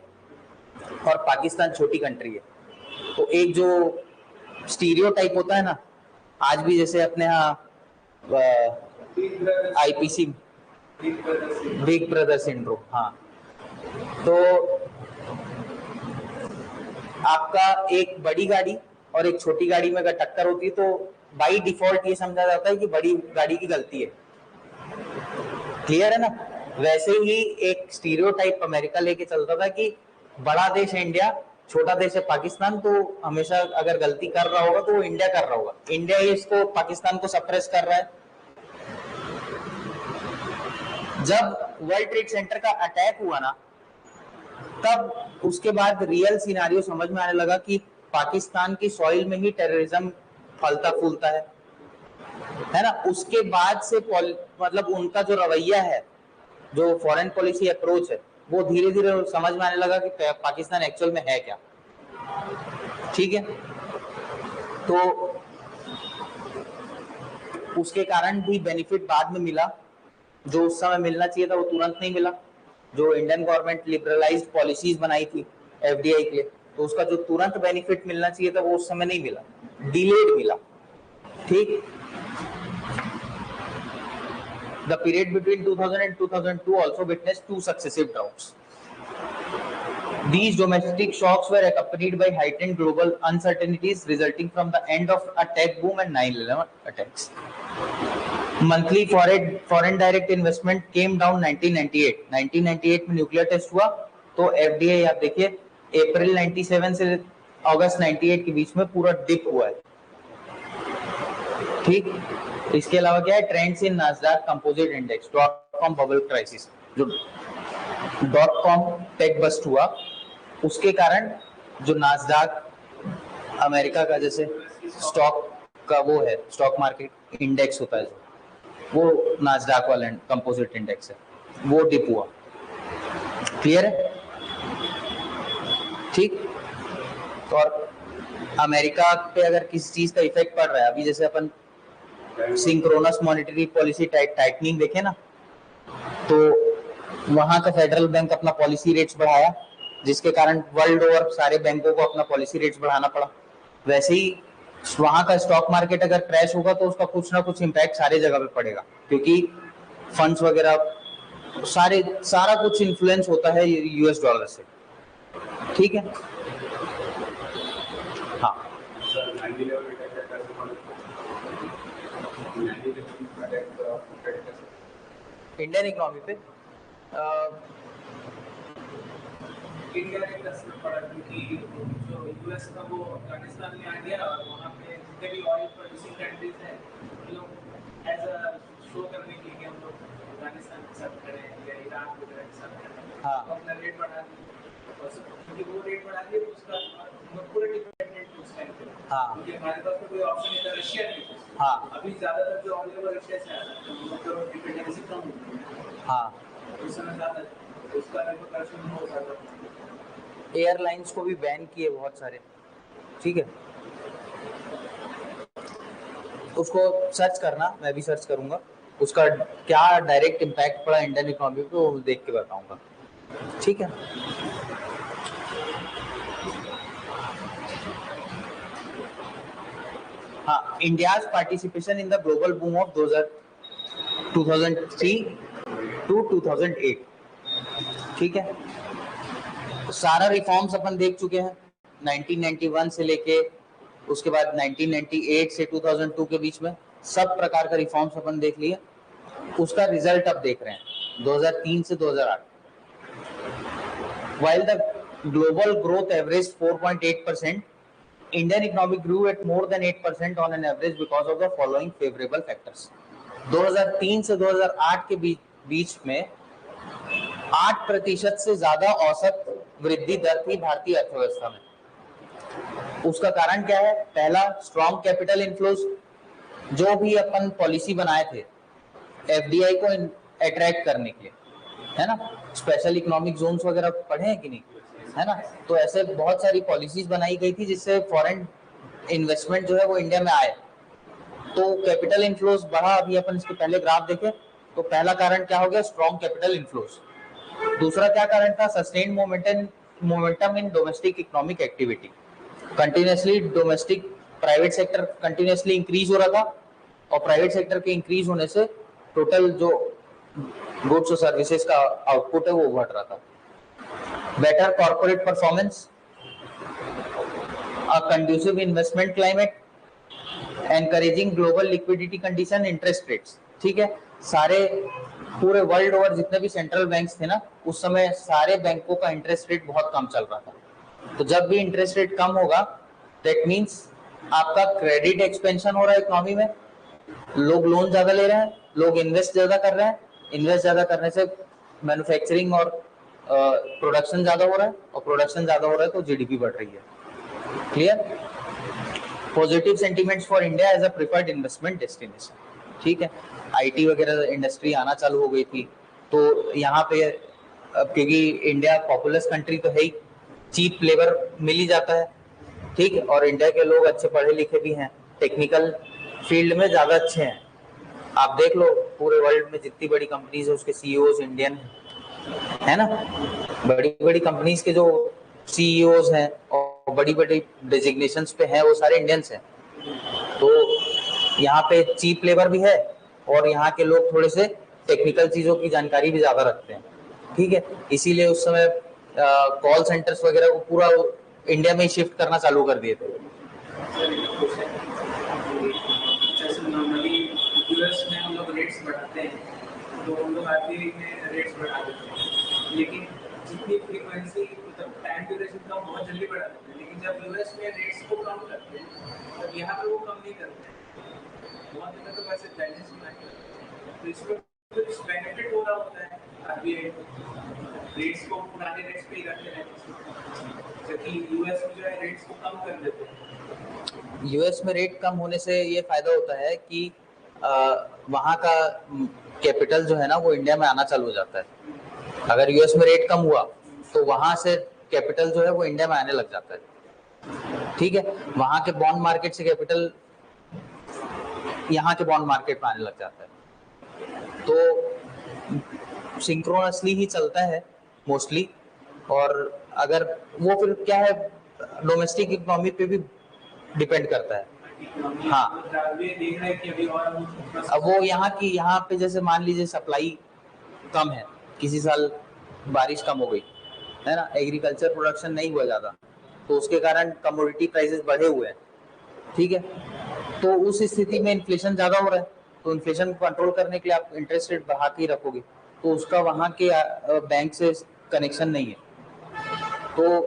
और पाकिस्तान छोटी कंट्री है। तो एक जो स्टीरियोटाइप होता है ना, आज भी जैसे अपने यहाँ आईपीसी, बिग ब्रदर सिंड्रोम, हाँ, तो आपका एक बड़ी गाड़ी और एक छोटी गाड़ी में अगर टक्कर होती है, तो बाई डिफॉल्ट ये समझा जाता है कि बड़ी गाड़ी की गलती है। क्लियर है ना? वैसे ही एक स्टीरियोटाइप अमेरिका लेके चलता था कि बड़ा देश है इंडिया, छोटा देश है पाकिस्तान, तो हमेशा अगर गलती कर रहा होगा तो वो इंडिया कर रहा होगा, इंडिया ही इसको पाकिस्तान को सप्रेस कर रहा है। जब वर्ल्ड ट्रेड सेंटर का अटैक हुआ ना, तब उसके बाद रियल सिनारियो समझ में आने लगा कि पाकिस्तान की सॉइल में ही टेररिज्म फलता फूलता है ना। उसके बाद से मतलब उनका जो रवैया है, जो फॉरेन पॉलिसी अप्रोच है, वो धीरे धीरे समझ में आने लगा कि पाकिस्तान एक्चुअल में है क्या। ठीक है, तो उसके कारण भी बेनिफिट बाद में मिला, जो उस समय मिलना चाहिए था वो तुरंत नहीं मिला। जो इंडियन गवर्नमेंट लिबरलाइज्ड पॉलिसीज बनाई थी एफडीआई के लिए, तो उसका जो तुरंत बेनिफिट मिलना चाहिए था वो उस समय नहीं मिला, डिलेड मिला। ठीक, the period between 2000 and 2002 also witnessed 2 successive droughts. These domestic shocks were accompanied by heightened global uncertainties resulting from the end of a tech boom and 9/11 attacks. Monthly foreign direct investment came down 1998. 1998 में nuclear test हुआ, तो FDI आप देखिए अप्रैल 97 से अगस्त 98 के बीच में पूरा dip हुआ है। ठीक, इसके अलावा क्या है, trends in Nasdaq composite index, .com bubble crisis, जो .com टेक बस्ट हुआ, उसके कारण जो नास्डैक अमेरिका का जैसे स्टॉक का वो है, स्टॉक मार्केट इंडेक्स होता है, वो नास्डैक वाला कंपोजिट इंडेक्स है, वो डिप हुआ। क्लियर है? ठीक, और अमेरिका पे अगर किसी चीज का इफेक्ट पड़ रहा है, अभी जैसे अपन सिंक्रोनस मॉनेटरी पॉलिसी टाइटनिंग देखे ना, तो वहां का फेडरल बैंक अपना पॉलिसी रेट्स बढ़ाया, जिसके कारण वर्ल्ड ओवर सारे बैंकों को अपना पॉलिसी रेट्स बढ़ाना पड़ा। वैसे ही वहां का स्टॉक मार्केट अगर क्रैश होगा तो उसका कुछ ना कुछ इम्पैक्ट सारे जगह पे पड़ेगा, क्योंकि फंड्स वगैरह सारा कुछ इन्फ्लुएंस होता है यूएस डॉलर से, ठीक है। हाँ, इंडियन इकोनॉमी पे इनडायरेक्ट असर पड़ा क्योंकि जो यूएस का वो अफगानिस्तान में आ गया और वहाँ पे जितने भी ऑयल प्रोड्यूसिंग कंट्रीज हैं वो लोग एज अ शो करने के लिए कि हम लोग अफगानिस्तान के साथ खड़े हैं या ईरान वगैरह के साथ खड़े हैं, हाँ। तो अपना रेट बढ़ा दिए और क्योंकि वो रेट बढ़ा दिए तो उसका हम लोग पूरे डिपेंडेंट उस टाइम पे, हाँ। क्योंकि हमारे पास तो कोई ऑप्शन नहीं था, रशिया नहीं था। हाँ। अभी ज़्यादातर जो ऑयल है वो रशिया से आ रहा है तो हम लोग तो डिपेंडेंसी कम हो गई है। हाँ, उस समय ज़्यादा उसका रिपरकशन हो जाता है। एयरलाइंस को भी बैन किए बहुत सारे, ठीक है। उसको सर्च करना, मैं भी सर्च करूंगा, उसका क्या डायरेक्ट इम्पैक्ट पड़ा इंडियन इकोनॉमी पे, वो देख के बताऊंगा, ठीक है। हाँ, India's participation in the global boom of 2003 to 2008, ठीक है। सारा रिफॉर्म्स अपन देख चुके हैं 1991 से लेके, उसके बाद 1998 से 2002 के बीच में सब प्रकार का रिफॉर्म्स अपन देख लिए। उसका रिजल्ट अब देख रहे हैं 2003 से 2008। While the global growth averaged 4.8%, Indian economy grew at more than 8% on an average because of the following favorable factors. 2003 से 2008 के बीच में 8% से ज्यादा औसत वृद्धि दर थी भारतीय अर्थव्यवस्था में। उसका कारण क्या है? पहला, स्ट्रॉन्ग कैपिटल इनफ्लोज। जो भी अपन पॉलिसी बनाए थे एफडीआई को अट्रैक्ट करने के लिए, है ना, स्पेशल इकोनॉमिक जोन्स वगैरह पढ़े हैं कि नहीं, है ना, तो ऐसे बहुत सारी पॉलिसीज बनाई गई थी जिससे फॉरेन इन्वेस्टमेंट जो है वो इंडिया में आए, तो कैपिटल इनफ्लोज बढ़ा। अभी अपन इसके पहले ग्राफ देखें तो पहला कारण क्या हो गया? Strong capital inflows. दूसरा क्या कारण था? Sustained momentum in domestic economic activity. Continuously domestic private sector continuously increase हो रहा था और प्राइवेट सेक्टर के इंक्रीज होने से टोटल जो गुड्स और सर्विसेज का आउटपुट है वो बढ़ रहा था। बेटर कॉर्पोरेट परफॉर्मेंस, अ conducive investment climate, encouraging global liquidity condition, interest rates, ठीक है। सारे पूरे वर्ल्ड ओवर जितने भी सेंट्रल बैंक्स थे ना, उस समय सारे बैंकों का इंटरेस्ट रेट बहुत कम चल रहा था। तो जब भी इंटरेस्ट रेट कम होगा दैट मीन्स आपका क्रेडिट एक्सपेंशन हो रहा है इकोनॉमी में, लोग लोन ज्यादा ले रहे हैं, लोग इन्वेस्ट ज्यादा कर रहे हैं, इन्वेस्ट ज्यादा करने से मैन्युफैक्चरिंग और प्रोडक्शन ज्यादा हो रहा है, और प्रोडक्शन ज्यादा हो रहा है तो जीडीपी बढ़ रही है। Clear? Positive sentiments for India as a preferred investment destination, ठीक है। आईटी वगैरह इंडस्ट्री आना चालू हो गई थी, तो यहाँ पे क्योंकि इंडिया पॉपुलस कंट्री तो है ही, चीप लेबर मिल ही जाता है, ठीक है, और इंडिया के लोग अच्छे पढ़े लिखे भी हैं, टेक्निकल फील्ड में ज्यादा अच्छे हैं। आप देख लो पूरे वर्ल्ड में जितनी बड़ी कंपनीज है उसके सीईओज इंडियन है ना, बड़ी बड़ी कंपनीज के जो सीईओज हैं और बड़ी बड़ी डेजिग्नेशंस पे हैं वो सारे इंडियंस हैं। तो यहाँ पे चीप लेबर भी है और यहाँ के लोग थोड़े से टेक्निकल चीजों की जानकारी भी ज्यादा रखते हैं, ठीक है। इसीलिए उस समय कॉल सेंटर्स वगैरह को पूरा इंडिया में ही शिफ्ट करना चालू कर दिए थे। जैसे नॉर्मली यूएस में हम लोग रेट्स बढ़ाते हैं तो हम लोग आरबीआई में रेट्स बढ़ा देते हैं, लेकिन जितनी फ्रीक्वेंसी मतलब टाइम ड्यूरेशन का बहुत जल्दी बढ़ा देते हैं, लेकिन जब यूएस में रेट्स को कम करते हैं तब यहाँ पे वो कम नहीं करते हैं। बहुत दिनों तो वैसे बैलेंस बना के रखते हैं, तो इसमें कुछ बेनिफिट हो रहा होता है आरबीआई रेट्स को पुराने रेट्स पे ही रखते हैं, जबकि यूएस में जो है रेट्स को कम कर देते हैं। यूएस में रेट कम होने से ये फायदा होता है कि वहाँ का कैपिटल जो है ना वो इंडिया में आना चालू हो जाता है। अगर यूएस में रेट कम हुआ तो वहाँ से कैपिटल जो है वो इंडिया में आने लग जाता है, ठीक है। वहाँ के बॉन्ड मार्केट से कैपिटल यहाँ के बॉन्ड मार्केट में आने लग जाता है, तो सिंक्रोनसली ही चलता है मोस्टली। और अगर वो फिर क्या है, डोमेस्टिक इकोनॉमी पे भी डिपेंड करता है। हाँ, अब वो यहाँ पे जैसे मान लीजिए सप्लाई कम है किसी साल बारिश कम हो गई है ना, एग्रीकल्चर प्रोडक्शन नहीं हुआ ज़्यादा, तो उसके कारण कमोडिटी प्राइसेस बढ़े हुए हैं, ठीक है। तो उस स्थिति में इन्फ्लेशन ज़्यादा हो रहा है, तो इन्फ्लेशन को कंट्रोल करने के लिए आप इंटरेस्ट रेट बढ़ा के ही रखोगे, तो उसका वहाँ के बैंक से कनेक्शन नहीं है, तो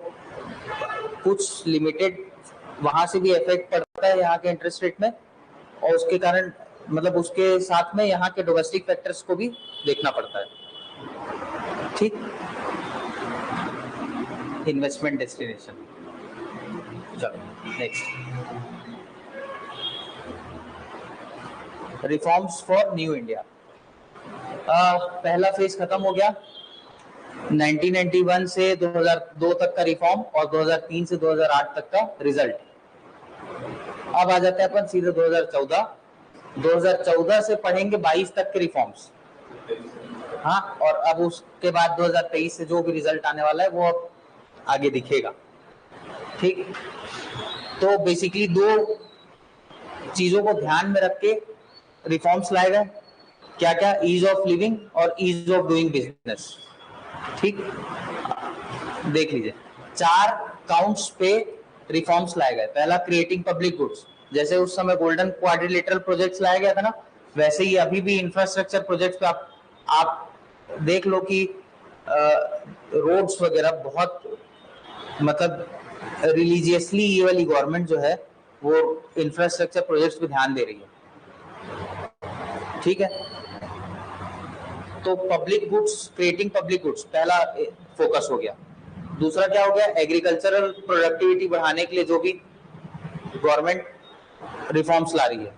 कुछ लिमिटेड वहाँ से भी इफेक्ट पड़ता है यहाँ के इंटरेस्ट रेट में, और उसके कारण मतलब उसके साथ में यहाँ के डोमेस्टिक फैक्टर्स को भी देखना पड़ता है, ठीक। इन्वेस्टमेंट डेस्टिनेशन, चलो next, reforms for new India. पहला फेज खत्म हो गया, 1991 से 2002 तक का रिफॉर्म और 2003 से 2008 तक का रिजल्ट। अब आ जाते हैं अपन सीधे 2014 से पढ़ेंगे 22 तक के रिफॉर्म्स, हाँ, और अब उसके बाद 2023 से जो भी रिजल्ट आने वाला है वो अब आगे दिखेगा, ठीक। तो बेसिकली दो चीजों को ध्यान में रख के रिफॉर्म्स लाए गए, क्या क्या, ईज ऑफ लिविंग और ईज ऑफ डूइंग बिजनेस, ठीक। देख लीजिए 4 काउंट्स पे रिफॉर्म्स लाए गए। पहला क्रिएटिंग पब्लिक गुड्स, जैसे उस समय गोल्डन क्वाड्रिलेटरल प्रोजेक्ट्स लाया गया था ना, वैसे ही अभी भी इंफ्रास्ट्रक्चर प्रोजेक्ट्स पे आप देख लो कि रोड्स वगैरह बहुत मतलब रिलीजियसली ये वाली गवर्नमेंट जो है वो इंफ्रास्ट्रक्चर प्रोजेक्ट्स पे ध्यान दे रही है, ठीक है। तो public goods, creating public goods पहला फोकस हो गया। दूसरा क्या हो गया, एग्रीकल्चरल प्रोडक्टिविटी बढ़ाने के लिए जो भी गवर्नमेंट रिफॉर्म्स ला रही है,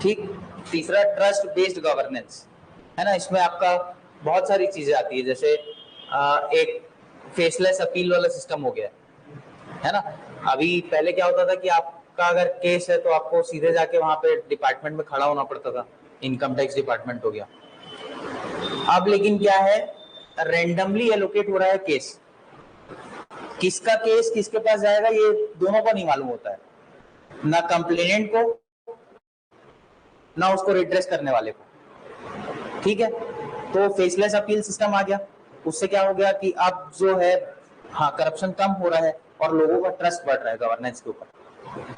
ठीक। तीसरा ट्रस्ट बेस्ड गवर्नेंस है ना, इसमें आपका बहुत सारी चीजें आती है, जैसे एक फेसलेस अपील वाला सिस्टम हो गया है ना। अभी पहले क्या होता था कि आपका अगर केस है तो आपको सीधे जाके वहां पे डिपार्टमेंट में खड़ा होना पड़ता था, इनकम टैक्स डिपार्टमेंट हो गया। अब लेकिन क्या है, रैंडमली एलोकेट हो रहा है केस, किसका केस किसके पास जाएगा ये दोनों को नहीं मालूम होता है, ना कंप्लेनेंट को ना उसको रिड्रेस करने वाले को, ठीक है। तो फेसलेस अपील सिस्टम आ गया, उससे क्या हो गया कि अब जो है, हाँ, करप्शन कम हो रहा है और लोगों का ट्रस्ट बढ़ रहा है गवर्नेंस के ऊपर,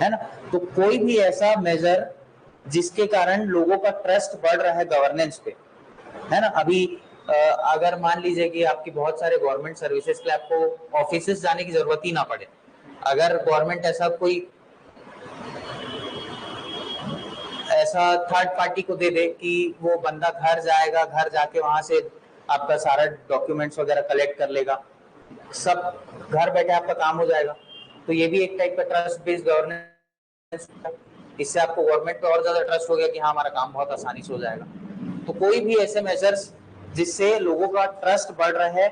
है ना। तो कोई भी ऐसा मेजर जिसके कारण लोगों का ट्रस्ट बढ़ रहा है गवर्नेंस पे, है ना। अभी अगर मान लीजिए कि आपकी बहुत सारे गवर्नमेंट सर्विसेज के लिए आपको ऑफिसेस जाने की जरूरत ही ना पड़े, अगर गवर्नमेंट ऐसा कोई ऐसा थर्ड पार्टी को दे दे कि वो बंदा घर जाएगा, घर जाके वहां से आपका सारा डॉक्यूमेंट्स वगैरह कलेक्ट कर लेगा, सब घर बैठे आपका काम हो जाएगा, तो ये भी एक टाइप का ट्रस्ट बेस्ड गवर्नेंस, इससे आपको गवर्नमेंट पे और ज्यादा ट्रस्ट हो गया कि हाँ हमारा काम बहुत आसानी से हो जाएगा। तो कोई भी ऐसे मेजर्स जिससे लोगों का ट्रस्ट बढ़ रहा है,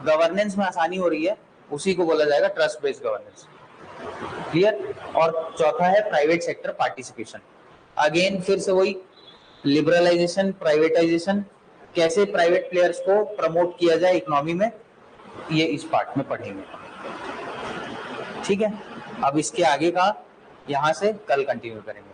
गवर्नेंस में आसानी हो रही है, उसी को बोला जाएगा ट्रस्ट बेस्ड गवर्नेंस, क्लियर। और चौथा है प्राइवेट सेक्टर पार्टिसिपेशन, अगेन फिर से वही लिबरलाइजेशन, प्राइवेटाइजेशन, कैसे प्राइवेट प्लेयर्स को प्रमोट किया जाए इकोनॉमी में, ये इस पार्ट में पढ़ेंगे, ठीक है। अब इसके आगे का यहाँ से कल कंटिन्यू करेंगे।